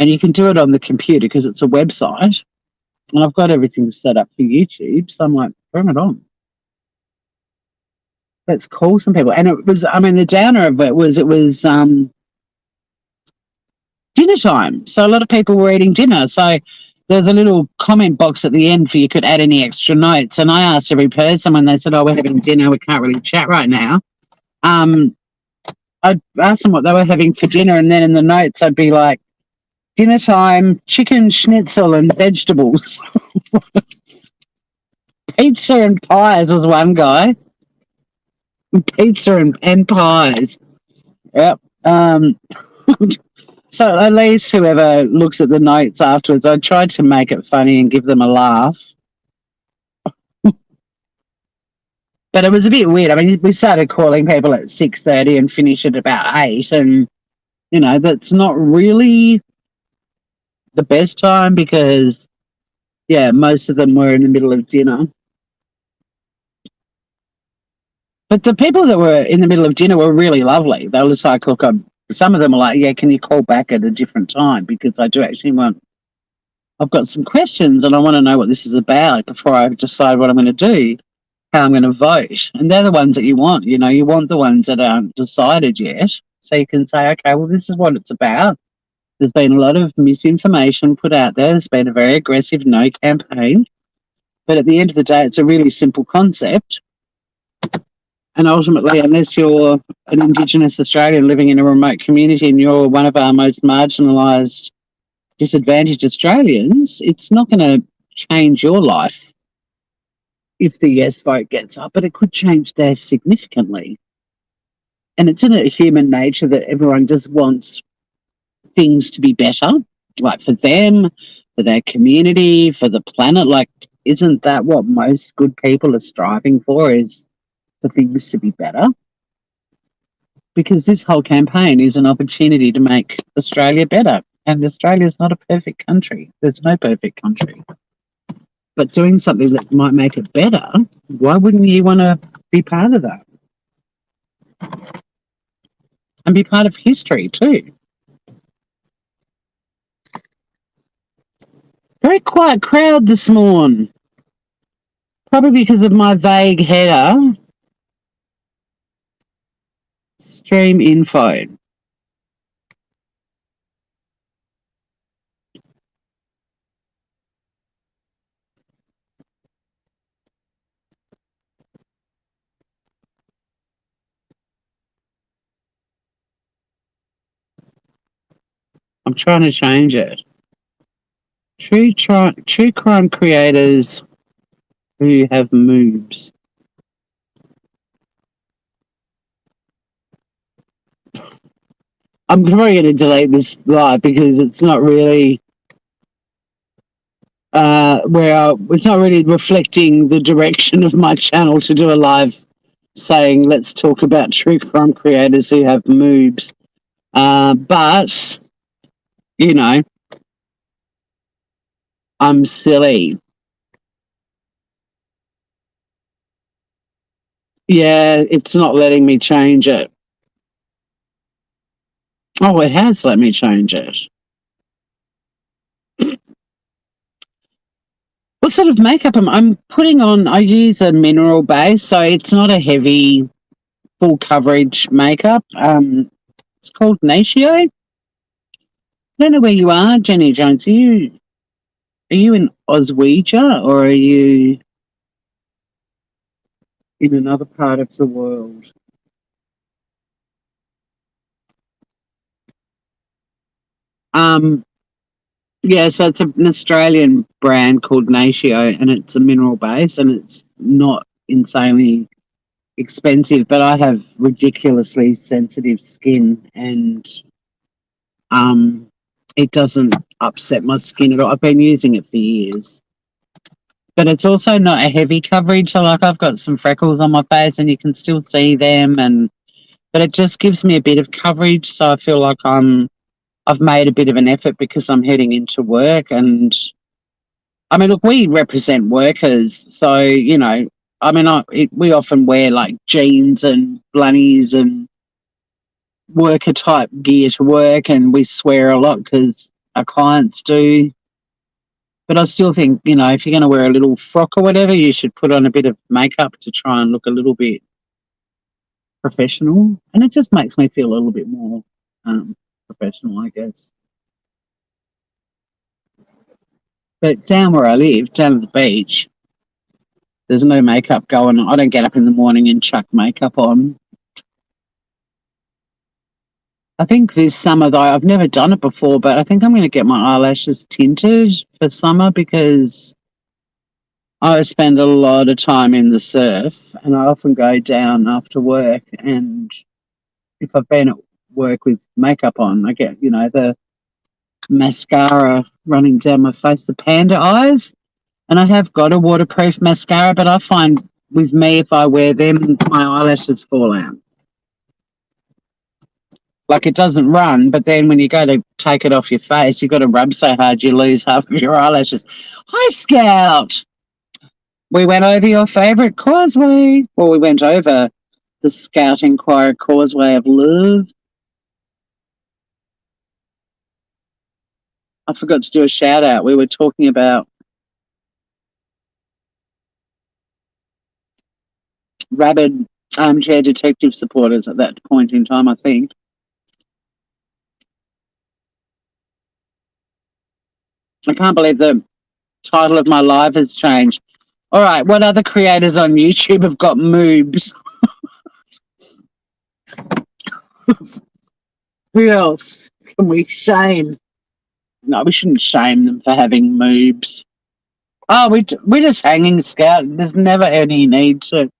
S1: And you can do it on the computer because it's a website. And I've got everything set up for YouTube. So I'm like, bring it on. Let's call some people. And it was, I mean, the downer of it was dinner time. So a lot of people were eating dinner. So there's a little comment box at the end for you could add any extra notes. And I asked every person when they said, oh, we're having dinner, we can't really chat right now. I'd ask them what they were having for dinner. And then in the notes, I'd be like, Dinner time, chicken schnitzel and vegetables. Pizza and pies was one guy. Pizza and pies. Yep. So at least whoever looks at the notes afterwards, I tried to make it funny and give them a laugh. But it was a bit weird. I mean, we started calling people at 6:30 and finished at about 8, and that's not really the best time because most of them were in the middle of dinner. But the people that were in the middle of dinner were really lovely. They were just like, look, some of them were like, yeah, can you call back at a different time? Because I do actually I've got some questions and I want to know what this is about before I decide what I'm going to do, how I'm going to vote. And they're the ones that you want. You want the ones that aren't decided yet. So you can say, okay, well, this is what it's about. There's been a lot of misinformation put out there. There's been a very aggressive no campaign. But at the end of the day, it's a really simple concept. And ultimately, unless you're an Indigenous Australian living in a remote community and you're one of our most marginalised, disadvantaged Australians, it's not going to change your life if the yes vote gets up, but it could change theirs significantly. And it's in a human nature that everyone just wants things to be better, like for them, for their community, for the planet. Like, isn't that what most good people are striving for, is for things to be better? Because this whole campaign is an opportunity to make Australia better. And Australia is not a perfect country. There's no perfect country. But doing something that might make it better, why wouldn't you want to be part of that? And be part of history too. Very quiet crowd this morning. Probably because of my vague header. Stream info. I'm trying to change it. True crime creators who have moves. I'm probably going to delete this live because it's not really it's not really reflecting the direction of my channel to do a live saying let's talk about true crime creators who have moves. But I'm silly. Yeah, it's not letting me change it. Oh, it has let me change it. What sort of makeup I'm putting on? I use a mineral base, so it's not a heavy, full coverage makeup. It's called Natio. I don't know where you are, Jenny Jones. Are you in Oswego or are you in another part of the world? Yeah, so it's an Australian brand called Natio, and it's a mineral base, and it's not insanely expensive, but I have ridiculously sensitive skin, and it doesn't upset my skin at all. I've been using it for years. But it's also not a heavy coverage, so like I've got some freckles on my face and you can still see them, but it just gives me a bit of coverage, so I feel like I've made a bit of an effort because I'm heading into work. And I mean, look, we represent workers, so I mean, we often wear like jeans and blunnies and worker type gear to work, and we swear a lot because our clients do. But I still think, if you're going to wear a little frock or whatever, you should put on a bit of makeup to try and look a little bit professional. And it just makes me feel a little bit more professional, I guess. But down where I live, down at the beach, there's no makeup going on. I don't get up in the morning and chuck makeup on. I think this summer, though, I've never done it before, but I think I'm going to get my eyelashes tinted for summer because I spend a lot of time in the surf and I often go down after work. And if I've been at work with makeup on, I get, the mascara running down my face, the panda eyes. And I have got a waterproof mascara, but I find with me, if I wear them, my eyelashes fall out. Like it doesn't run, but then when you go to take it off your face, you've got to rub so hard you lose half of your eyelashes. Hi, Scout. We went over your favourite causeway. Well, we went over the Scout Inquiry Causeway of Love. I forgot to do a shout out. We were talking about rabid armchair detective supporters at that point in time, I think. I can't believe the title of my live has changed. All right, what other creators on YouTube have got moobs? Who else can we shame? No, we shouldn't shame them for having moobs. Oh, we're just hanging, Scout. There's never any need to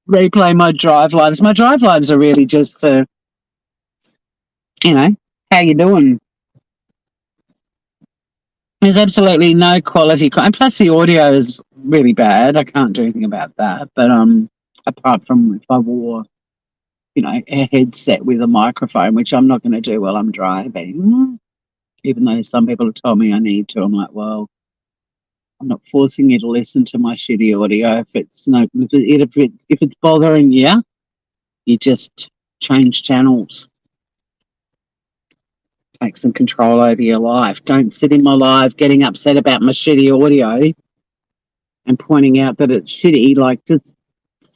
S1: replay my drive lives. My drive lives are really just to, how you doing? There's absolutely no quality. And plus the audio is really bad. I can't do anything about that. But apart from if I wore, a headset with a microphone, which I'm not going to do while I'm driving, even though some people have told me I need to. I'm like, well, I'm not forcing you to listen to my shitty audio. If it's bothering you, you just change channels. Take some control over your life. Don't sit in my live getting upset about my shitty audio and pointing out that it's shitty. Like, just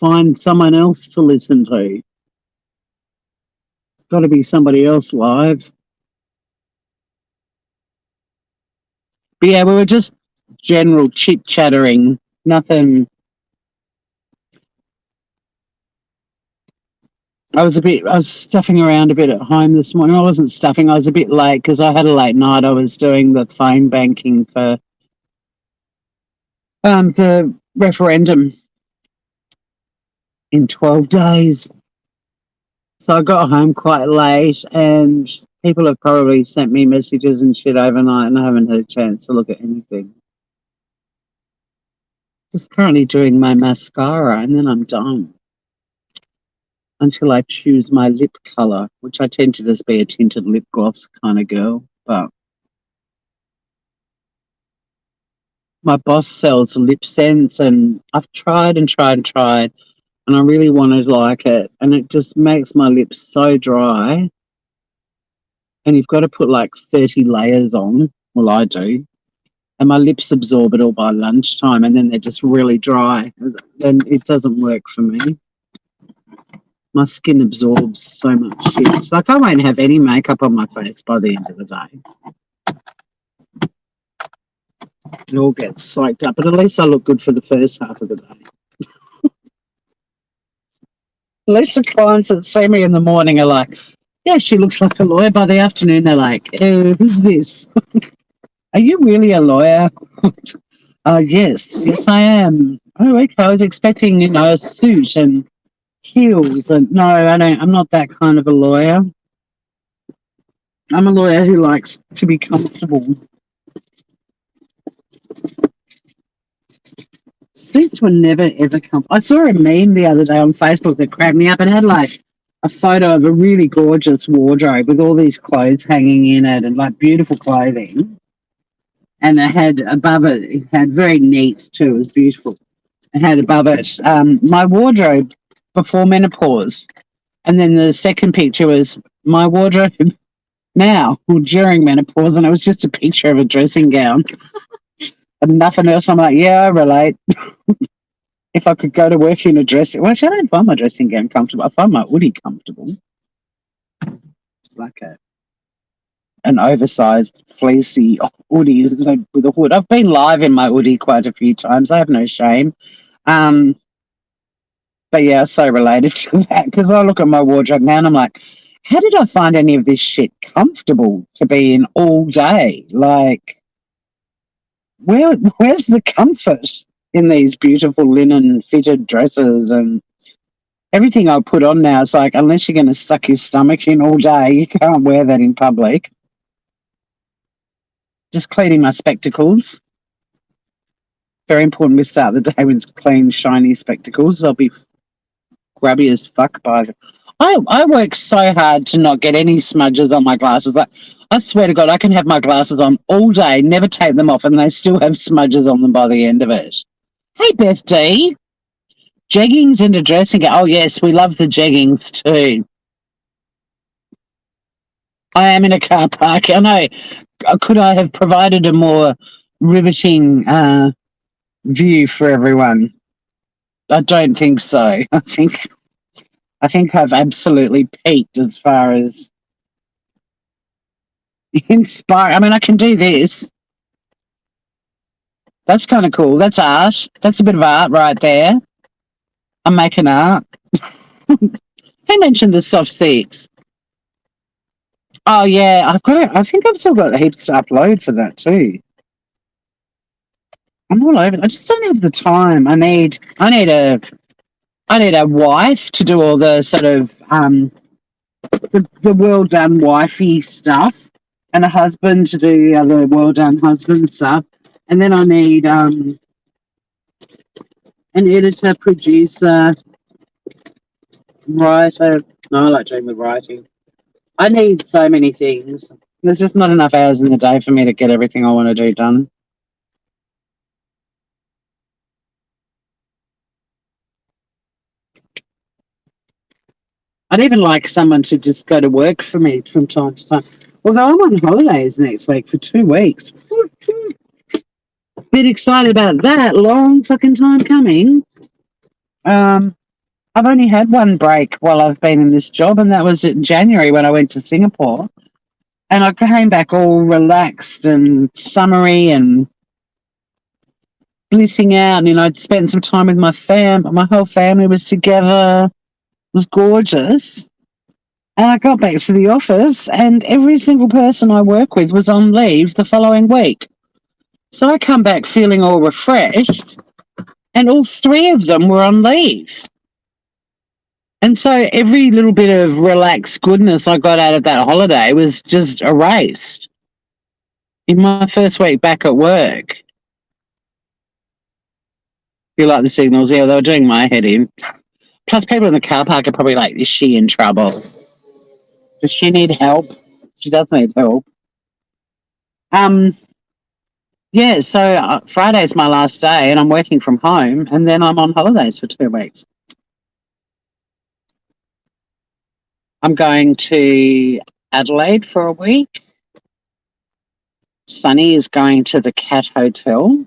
S1: find someone else to listen to. Got to be somebody else live. But yeah, we were just general chit-chattering. Nothing. I was stuffing around a bit at home this morning. I wasn't stuffing. I was a bit late because I had a late night. I was doing the phone banking for the referendum in 12 days. So I got home quite late and people have probably sent me messages and shit overnight and I haven't had a chance to look at anything. Just currently doing my mascara and then I'm done. Until I choose my lip colour, which I tend to just be a tinted lip gloss kind of girl. But my boss sells lip scents and I've tried and I really want to like it. And it just makes my lips so dry. And you've got to put like 30 layers on. Well, I do. And my lips absorb it all by lunchtime and then they're just really dry. Then it doesn't work for me. My skin absorbs so much shit. Like I won't have any makeup on my face by the end of the day. It all gets soaked up, but at least I look good for the first half of the day. At least the clients that see me in the morning are like, yeah, she looks like a lawyer. By the afternoon, they're like, who's this? Are you really a lawyer? Yes, I am. Oh, okay. I was expecting, a suit and heels. And no, I don't. I'm not that kind of a lawyer. I'm a lawyer who likes to be comfortable. Suits were never ever comfortable. I saw a meme the other day on Facebook that cracked me up. It had like a photo of a really gorgeous wardrobe with all these clothes hanging in it and like beautiful clothing. And it had above it had very neat too. It was beautiful. It had above it my wardrobe before menopause. And then the second picture was my wardrobe now or during menopause. And it was just a picture of a dressing gown and nothing else. I'm like, yeah, I relate. If I could go to work in a dressing, well, actually, I don't find my dressing gown comfortable. I find my hoodie comfortable. It's like an oversized fleecy hoodie with a hood. I've been live in my hoodie quite a few times. I have no shame. But yeah, so related to that because I look at my wardrobe now and I'm like, how did I find any of this shit comfortable to be in all day? Like, where's the comfort in these beautiful linen fitted dresses and everything I put on now? It's like, unless you're going to suck your stomach in all day, you can't wear that in public. Just cleaning my spectacles. Very important we start the day with clean, shiny spectacles. They'll be grubby as fuck by the... I work so hard to not get any smudges on my glasses. Like, I swear to God, I can have my glasses on all day, never take them off, and they still have smudges on them by the end of it. Hey, Beth D. Jeggings and a dressing gown. Oh, yes, we love the jeggings too. I am in a car park. I know. Could I have provided a more riveting view for everyone? I don't think so. I think I've absolutely peaked as far as inspire. I mean, I can do this. That's kind of cool. That's art. That's a bit of art right there. I'm making art. Who mentioned the soft six? Oh yeah, I've got it. I think I've still got heaps to upload for that too. I'm all over. I just don't have the time. I need a wife to do all the sort of the well done wifey stuff, and a husband to do the other well done husband stuff, and then I need an editor, producer, writer. No, I like doing the writing. I need so many things. There's just not enough hours in the day for me to get everything I want to do done. I'd even like someone to just go to work for me from time to time. Although I'm on holidays next week for 2 weeks. Bit excited about that. Long fucking time coming. I've only had one break while I've been in this job, and that was in January when I went to Singapore. And I came back all relaxed and summery and blissing out. And, I'd spent some time with my whole family was together. It was gorgeous. And I got back to the office, and every single person I work with was on leave the following week. So I come back feeling all refreshed, and all 3 of them were on leave. And so every little bit of relaxed goodness I got out of that holiday was just erased in my first week back at work. You like the signals? Yeah, they were doing my head in. Plus, people in the car park are probably like, is she in trouble? Does she need help? She does need help. Yeah, so Friday's my last day, and I'm working from home, and then I'm on holidays for 2 weeks. I'm going to Adelaide for a week. Sunny is going to the Cat Hotel.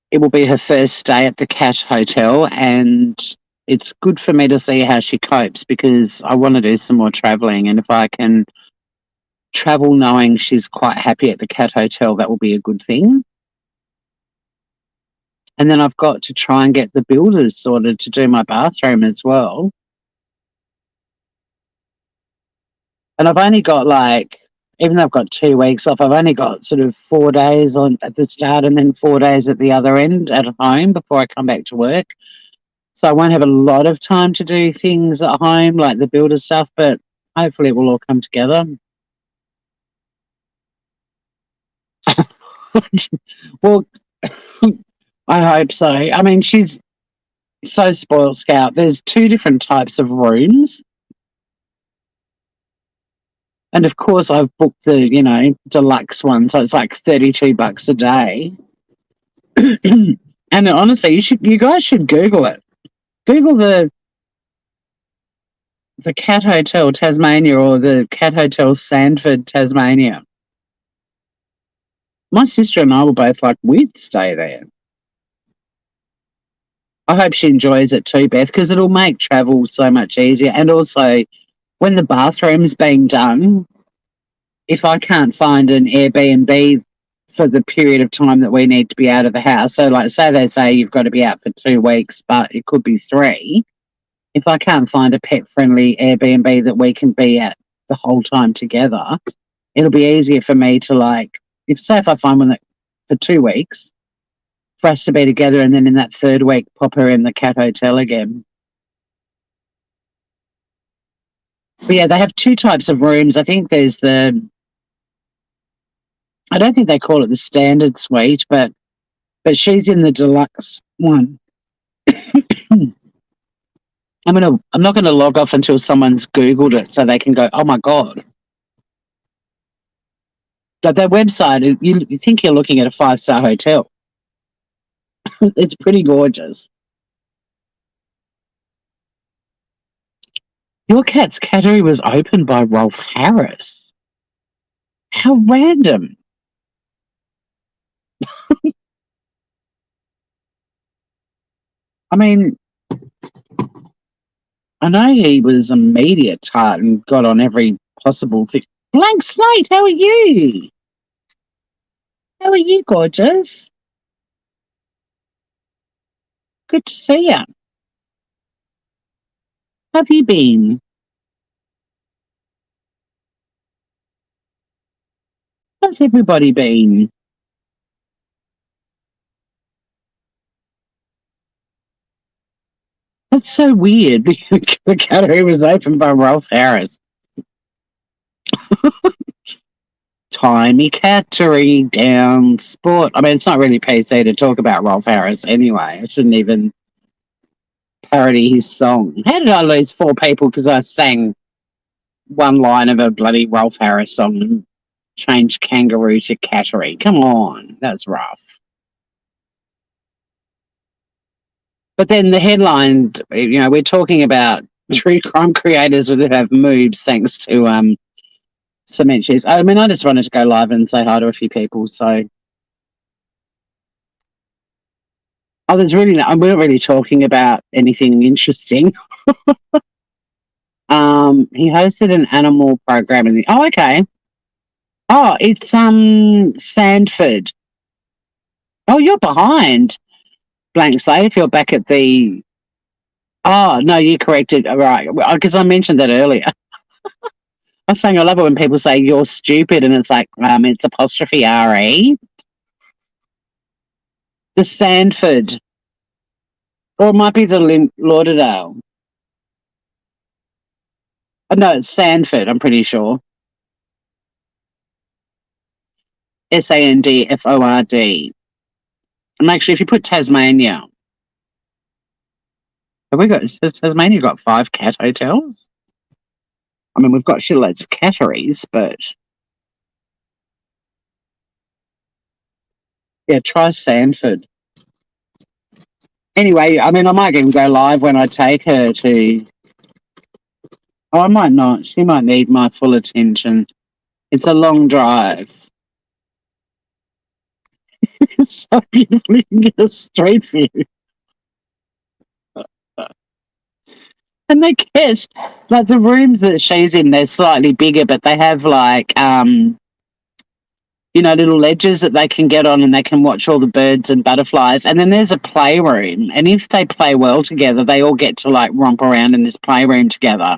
S1: It will be her first stay at the Cat Hotel, and it's good for me to see how she copes, because I want to do some more travelling, and if I can travel knowing she's quite happy at the Cat Hotel, that will be a good thing. And then I've got to try and get the builders sorted to do my bathroom as well. And I've only got even though I've got 2 weeks off, I've only got sort of 4 days on at the start and then 4 days at the other end at home before I come back to work. So I won't have a lot of time to do things at home, like the builder stuff, but hopefully it will all come together. Well, I hope so. I mean, she's so spoiled scout. There's 2 different types of rooms. And of course, I've booked the, deluxe one. So it's like $32 a day. And honestly, you guys should Google it. Google the Cat Hotel Tasmania or the Cat Hotel Sandford, Tasmania. My sister and I were both like, we'd stay there. I hope she enjoys it too, Beth, because it'll make travel so much easier. And also, when the bathroom's being done, if I can't find an Airbnb for the period of time that we need to be out of the house, so like say they say you've got to be out for 2 weeks, but it could be 3, if I can't find a pet-friendly Airbnb that we can be at the whole time together, it'll be easier for me to like, if I find one that for 2 weeks for us to be together, and then in that third week pop her in the cat hotel again. But yeah, they have two types of rooms. I think there's I don't think they call it the standard suite, but she's in the deluxe one. I'm not gonna log off until someone's Googled it so they can go, oh my God. But their website, you think you're looking at a 5-star hotel. It's pretty gorgeous. Your cat's cattery was opened by Rolf Harris. How random. I mean, I know he was a media tart and got on every possible thing. Blank Slate, how are you? How are you, gorgeous? Good to see you. How have you been? How's everybody been? That's so weird. The gallery was opened by Rolf Harris. Tiny cattery down sport. I mean, it's not really PC to talk about Rolf Harris anyway. I shouldn't even parody his song. How did I lose 4 people because I sang one line of a bloody Rolf Harris song and changed kangaroo to cattery? Come on, that's rough. But then the headline, we're talking about true crime creators that have moves thanks to cement shoes. I mean, I just wanted to go live and say hi to a few people. So, we're not really talking about anything interesting. He hosted an animal program okay. Oh, it's Sandford. Oh, you're behind. Blank Slate, if you're back at the... Oh, no, you corrected. Right, because I mentioned that earlier. I was saying I love it when people say you're stupid and it's like, it's apostrophe R-E. The Sandford. Or it might be the Lauderdale. Oh, no, it's Sandford, I'm pretty sure. Sandford. And actually, if you put Tasmania... Has Tasmania got 5 cat hotels? I mean, we've got shitloads of catteries, but... Yeah, try Sandford. Anyway, I mean, I might even go live when I take her to... Oh, I might not. She might need my full attention. It's a long drive. It's so beautiful. You can get a street view. And they get, like, the rooms that she's in, they're slightly bigger, but they have, like, little ledges that they can get on and they can watch all the birds and butterflies. And then there's a playroom. And if they play well together, they all get to, like, romp around in this playroom together.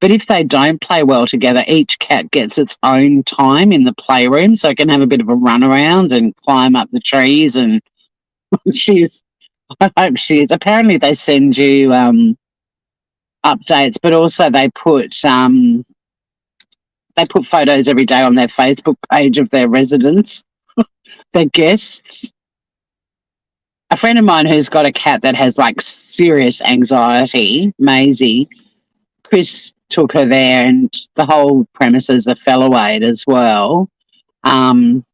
S1: But if they don't play well together, each cat gets its own time in the playroom, so it can have a bit of a run around and climb up the trees. And I hope she is. Apparently they send you updates, but also they put photos every day on their Facebook page of their residents, their guests. A friend of mine who's got a cat that has like serious anxiety, Maisie, Chris took her there, and the whole premises are felloweight as well. And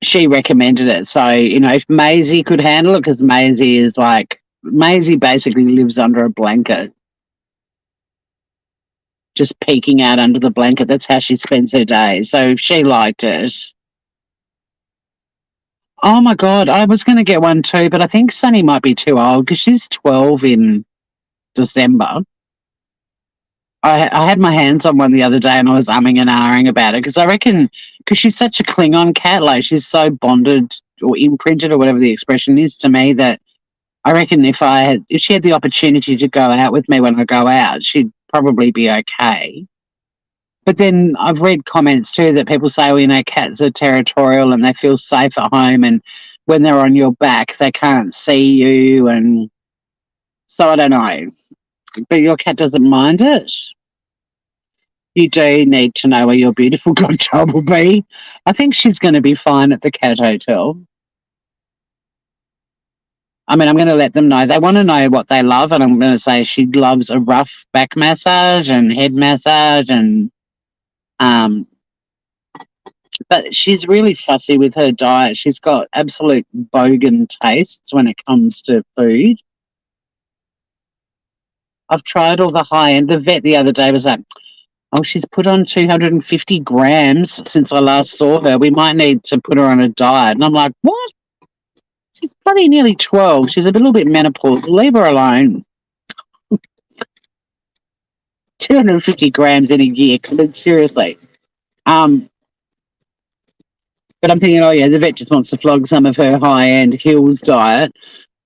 S1: she recommended it. So, if Maisie could handle it, because Maisie basically lives under a blanket, just peeking out under the blanket. That's how she spends her day. So if she liked it. Oh my God, I was going to get one too, but I think Sunny might be too old because she's 12 in December. I had my hands on one the other day and I was umming and ahhing about it because I reckon, because she's such a Klingon cat, like she's so bonded or imprinted or whatever the expression is to me, that I reckon if she had the opportunity to go out with me when I go out, she'd probably be okay. But then I've read comments too that people say, well, cats are territorial and they feel safe at home, and when they're on your back, they can't see you. And so I don't know. But your cat doesn't mind it. You do need to know where your beautiful godchild will be. I think she's going to be fine at the cat hotel. I mean, I'm going to let them know. They want to know what they love, and I'm going to say she loves a rough back massage and head massage, and but she's really fussy with her diet. She's got absolute bogan tastes when it comes to food. I've tried all the high end. The vet the other day was like, oh, she's put on 250 grams since I last saw her. We might need to put her on a diet. And I'm like, what? She's bloody nearly 12. She's a little bit menopausal. Leave her alone. 250 grams in a year. Seriously. But I'm thinking, oh, yeah, the vet just wants to flog some of her high-end Hills diet,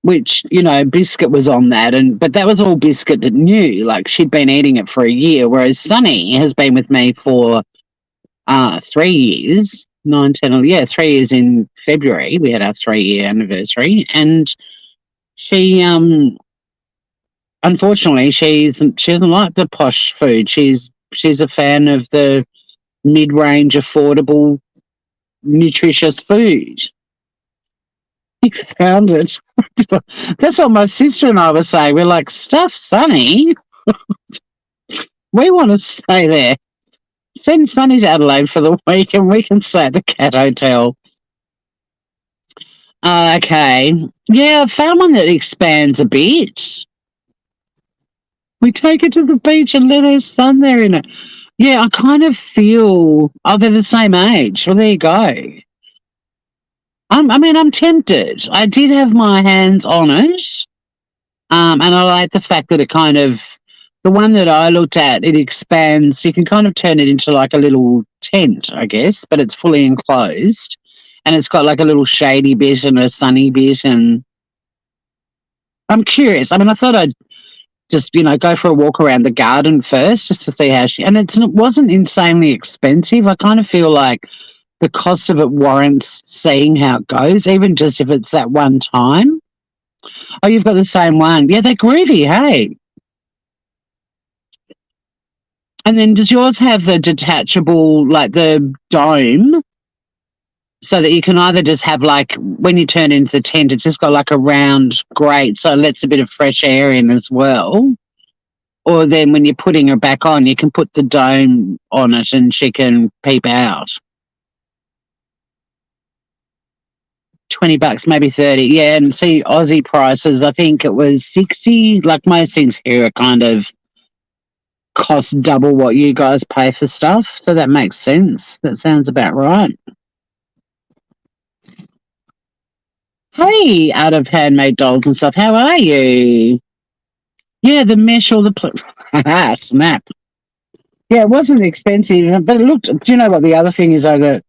S1: which, Biscuit was on that. But that was all Biscuit that knew. Like, she'd been eating it for a year, whereas Sunny has been with me for 3 years. 9, 10, 3 years in February. We had our 3-year anniversary. And she, unfortunately, she doesn't like the posh food. She's a fan of the mid-range, affordable, nutritious food. You found it. That's what my sister and I were saying. We're like, stuff, Sunny. We want to stay there. Send Sunny to Adelaide for the week and we can stay at the cat hotel. Okay. Yeah, I found one that expands a bit. We take her to the beach and let her sun there in it. Yeah, I kind of feel, they're the same age. Well, there you go. I'm tempted. I did have my hands on it. And I like the fact that it kind of, the one that I looked at, it expands. You can kind of turn it into like a little tent, I guess, but it's fully enclosed. And it's got like a little shady bit and a sunny bit. And I'm curious. I thought I'd just, go for a walk around the garden first just to see how and it wasn't insanely expensive. I kind of feel like the cost of it warrants seeing how it goes, even just if it's that one time. Oh, you've got the same one. Yeah, they're groovy, hey? And then does yours have the detachable, like the dome, so that you can either just have like, when you turn into the tent, it's just got like a round grate, so it lets a bit of fresh air in as well? Or then when you're putting her back on, you can put the dome on it and she can peep out. $20, maybe 30. Yeah, and see Aussie prices, I think it was 60. Like most things here are kind of cost double what you guys pay for stuff. So that makes sense. That sounds about right. Hey, out of handmade dolls and stuff, how are you? Yeah, the mesh or the snap. Yeah, it wasn't expensive, but it looked. Do you know what the other thing is? That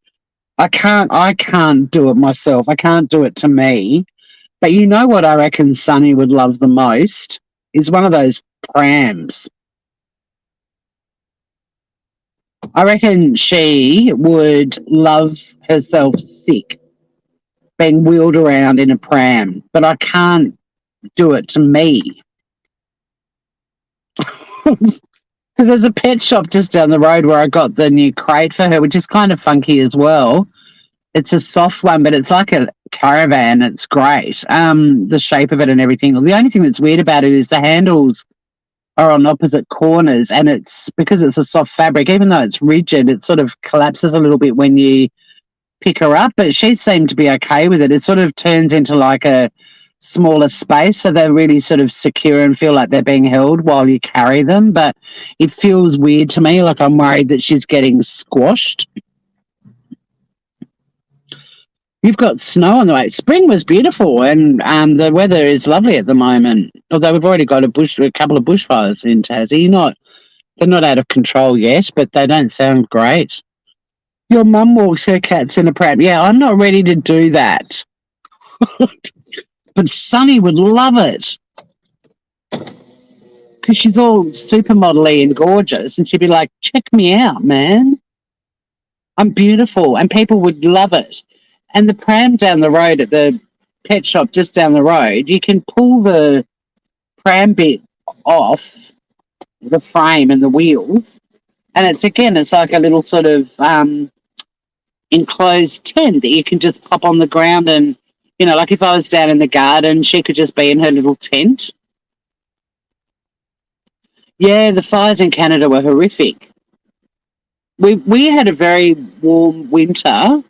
S1: I can't do it myself. I can't do it to me. But you know what I reckon Sunny would love the most is one of those prams. I reckon she would love herself sick being wheeled around in a pram, but I can't do it to me. Because there's a pet shop just down the road where I got the new crate for her, which is kind of funky as well. It's a soft one, but it's like a caravan. It's great. The shape of it and everything. The only thing that's weird about it is the handles are on opposite corners, and it's because it's a soft fabric, even though it's rigid, it sort of collapses a little bit when you pick her up, but she seemed to be okay with it. It sort of turns into like a smaller space, so they're really sort of secure and feel like they're being held while you carry them, but it feels weird to me, like I'm worried that she's getting squashed. You've got snow on the way. Spring was beautiful, and the weather is lovely at the moment, although we've already got a couple of bushfires in Tassie. They're not out of control yet, but they don't sound great. Your mum walks her cats in a pram. Yeah, I'm not ready to do that. But Sunny would love it because she's all supermodel-y and gorgeous, and she'd be like, check me out, man. I'm beautiful, and people would love it. And the pram down the road at the pet shop just down the road, you can pull the pram bit off the frame and the wheels, and it's like a little sort of enclosed tent that you can just pop on the ground, and like if I was down in the garden, she could just be in her little tent. Yeah, the fires in Canada were horrific. We had a very warm winter,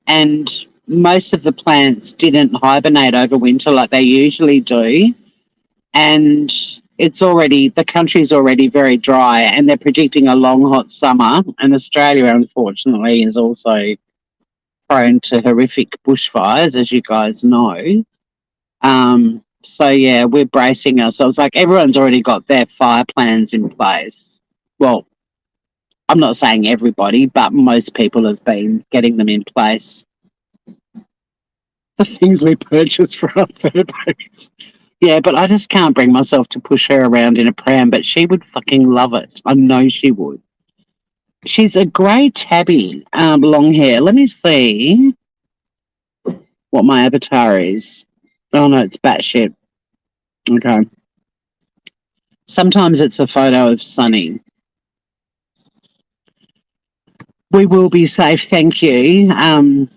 S1: and most of the plants didn't hibernate over winter like they usually do. And the country's already very dry, and they're predicting a long, hot summer. And Australia, unfortunately, is also prone to horrific bushfires, as you guys know. So yeah, we're bracing ourselves. Like everyone's already got their fire plans in place. Well, I'm not saying everybody, but most people have been getting them in place. The things we purchase for our fur babies. Yeah, but I just can't bring myself to push her around in a pram, but she would fucking love it. I know she would. She's a grey tabby, long hair. Let me see what my avatar is. Oh no, it's batshit. Okay. Sometimes it's a photo of Sunny. We will be safe, thank you.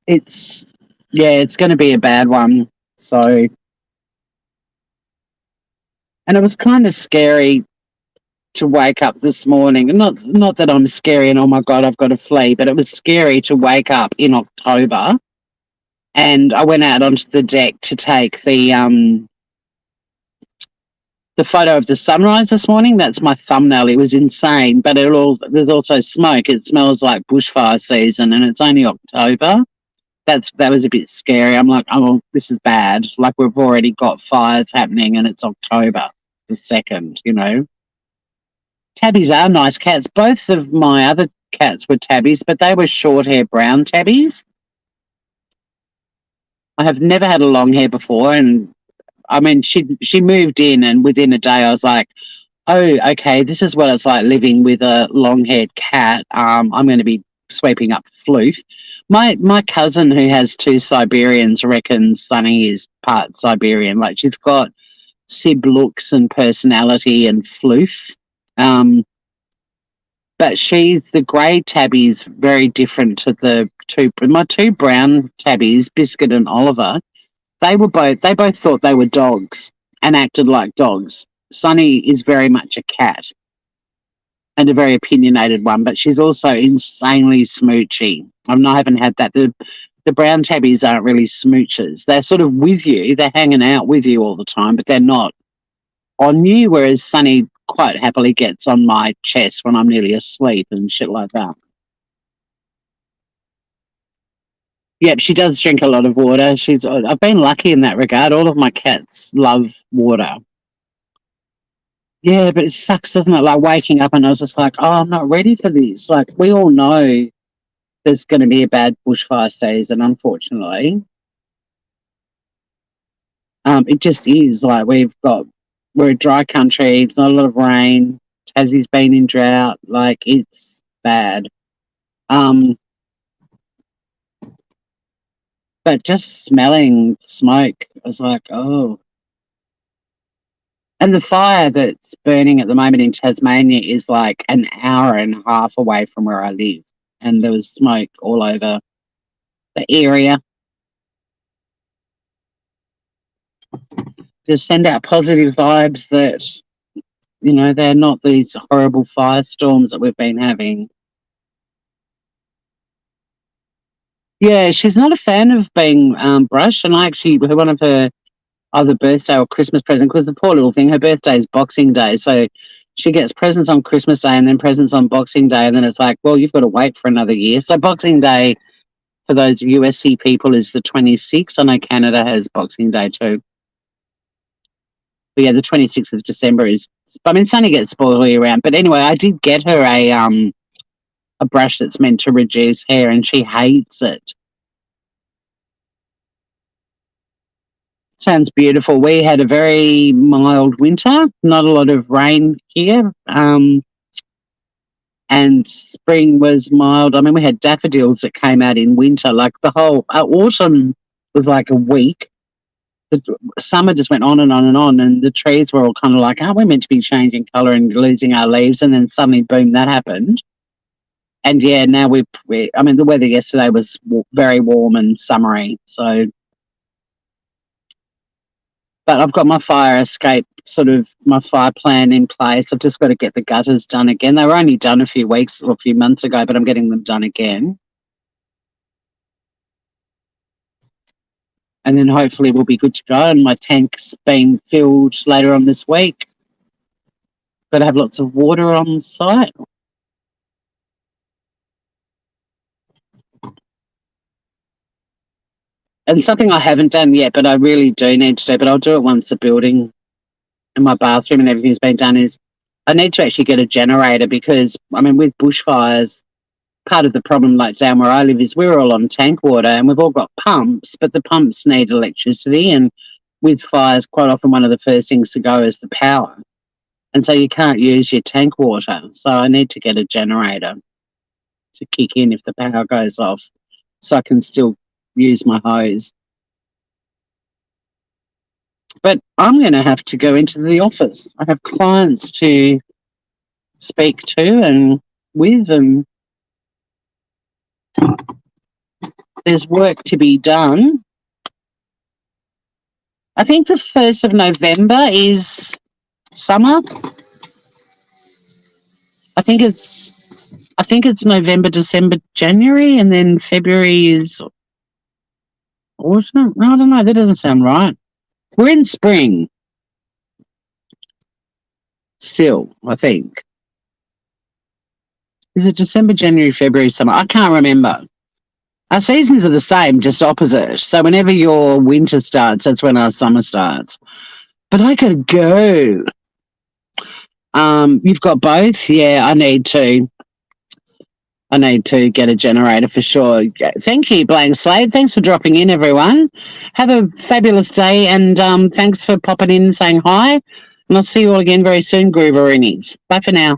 S1: It's going to be a bad one. So, and it was kind of scary to wake up this morning. Not that I'm scary and oh my god, I've got to flee, but it was scary to wake up in October. And I went out onto the deck to take the photo of the sunrise this morning. That's my thumbnail. It was insane, but there's also smoke. It smells like bushfire season, and it's only October. That was a bit scary. I'm like, oh, this is bad. Like we've already got fires happening, and it's October the 2nd. Tabbies are nice cats. Both of my other cats were tabbies, but they were short hair brown tabbies. I have never had a long hair before, and I mean, she moved in, and within a day, I was like, "Oh, okay, this is what it's like living with a long-haired cat." I'm going to be sweeping up Floof. My cousin, who has 2 Siberians, reckons Sunny is part Siberian. Like she's got Sib looks and personality and Floof. But the grey tabby's very different to my 2 brown tabbies, Biscuit and Oliver. They both thought they were dogs and acted like dogs. Sunny is very much a cat and a very opinionated one, but she's also insanely smoochy. I haven't had that. The brown tabbies aren't really smoochers. They're sort of with you. They're hanging out with you all the time, but they're not on you, whereas Sunny quite happily gets on my chest when I'm nearly asleep and shit like that. Yep, she does drink a lot of water. I've been lucky in that regard. All of my cats love water. Yeah, but it sucks, doesn't it? Like waking up and I was just like, oh, I'm not ready for this. Like we all know there's going to be a bad bushfire season, unfortunately. It just is. Like we're a dry country. There's not a lot of rain. Tassie's been in drought. Like it's bad. But just smelling smoke, I was like, oh. And the fire that's burning at the moment in Tasmania is like an hour and a half away from where I live. And there was smoke all over the area. Just send out positive vibes that, they're not these horrible firestorms that we've been having. Yeah, she's not a fan of being brushed. And I actually, one of her either birthday or Christmas present, because the poor little thing, her birthday is Boxing Day. So she gets presents on Christmas Day and then presents on Boxing Day. And then it's like, well, you've got to wait for another year. So Boxing Day, for those USC people, is the 26th. I know Canada has Boxing Day too. But yeah, the 26th of December is, I mean, Sunny gets spoiled all year round. But anyway, I did get her a brush that's meant to reduce hair, and she hates it. Sounds beautiful. We had a very mild winter, not a lot of rain here. And spring was mild. I mean, we had daffodils that came out in winter, like the whole autumn was like a week. The summer just went on and on and on, and the trees were all kind of like, aren't we meant to be changing colour and losing our leaves? And then suddenly, boom, that happened. And yeah, now I mean, the weather yesterday was very warm and summery. So, but I've got my fire escape, sort of my fire plan in place. I've just got to get the gutters done again. They were only done a few weeks or a few months ago, but I'm getting them done again. And then hopefully we'll be good to go. And my tank's being filled later on this week. Got to have lots of water on site. And something I haven't done yet, but I really do need to do, but I'll do it once the building and my bathroom and everything's been done, is I need to actually get a generator because, I mean, with bushfires, part of the problem, like down where I live, is we're all on tank water and we've all got pumps, but the pumps need electricity. And with fires, quite often one of the first things to go is the power. And so you can't use your tank water. So I need to get a generator to kick in if the power goes off so I can still use my hose. But I'm going to have to go into the office. I have clients to speak to and with, and there's work to be done. I think the 1st of November is summer. I think it's November, December, January, and then February is autumn. I don't know. That doesn't sound right. We're in spring still, I think. Is it December, January, February, summer? I can't remember. Our seasons are the same, just opposite. So whenever your winter starts, that's when our summer starts. But I could go. You've got both? Yeah, I need to get a generator for sure. Thank you, Blank Slade. Thanks for dropping in, everyone. Have a fabulous day, and thanks for popping in and saying hi. And I'll see you all again very soon, Grooveroonies. Bye for now.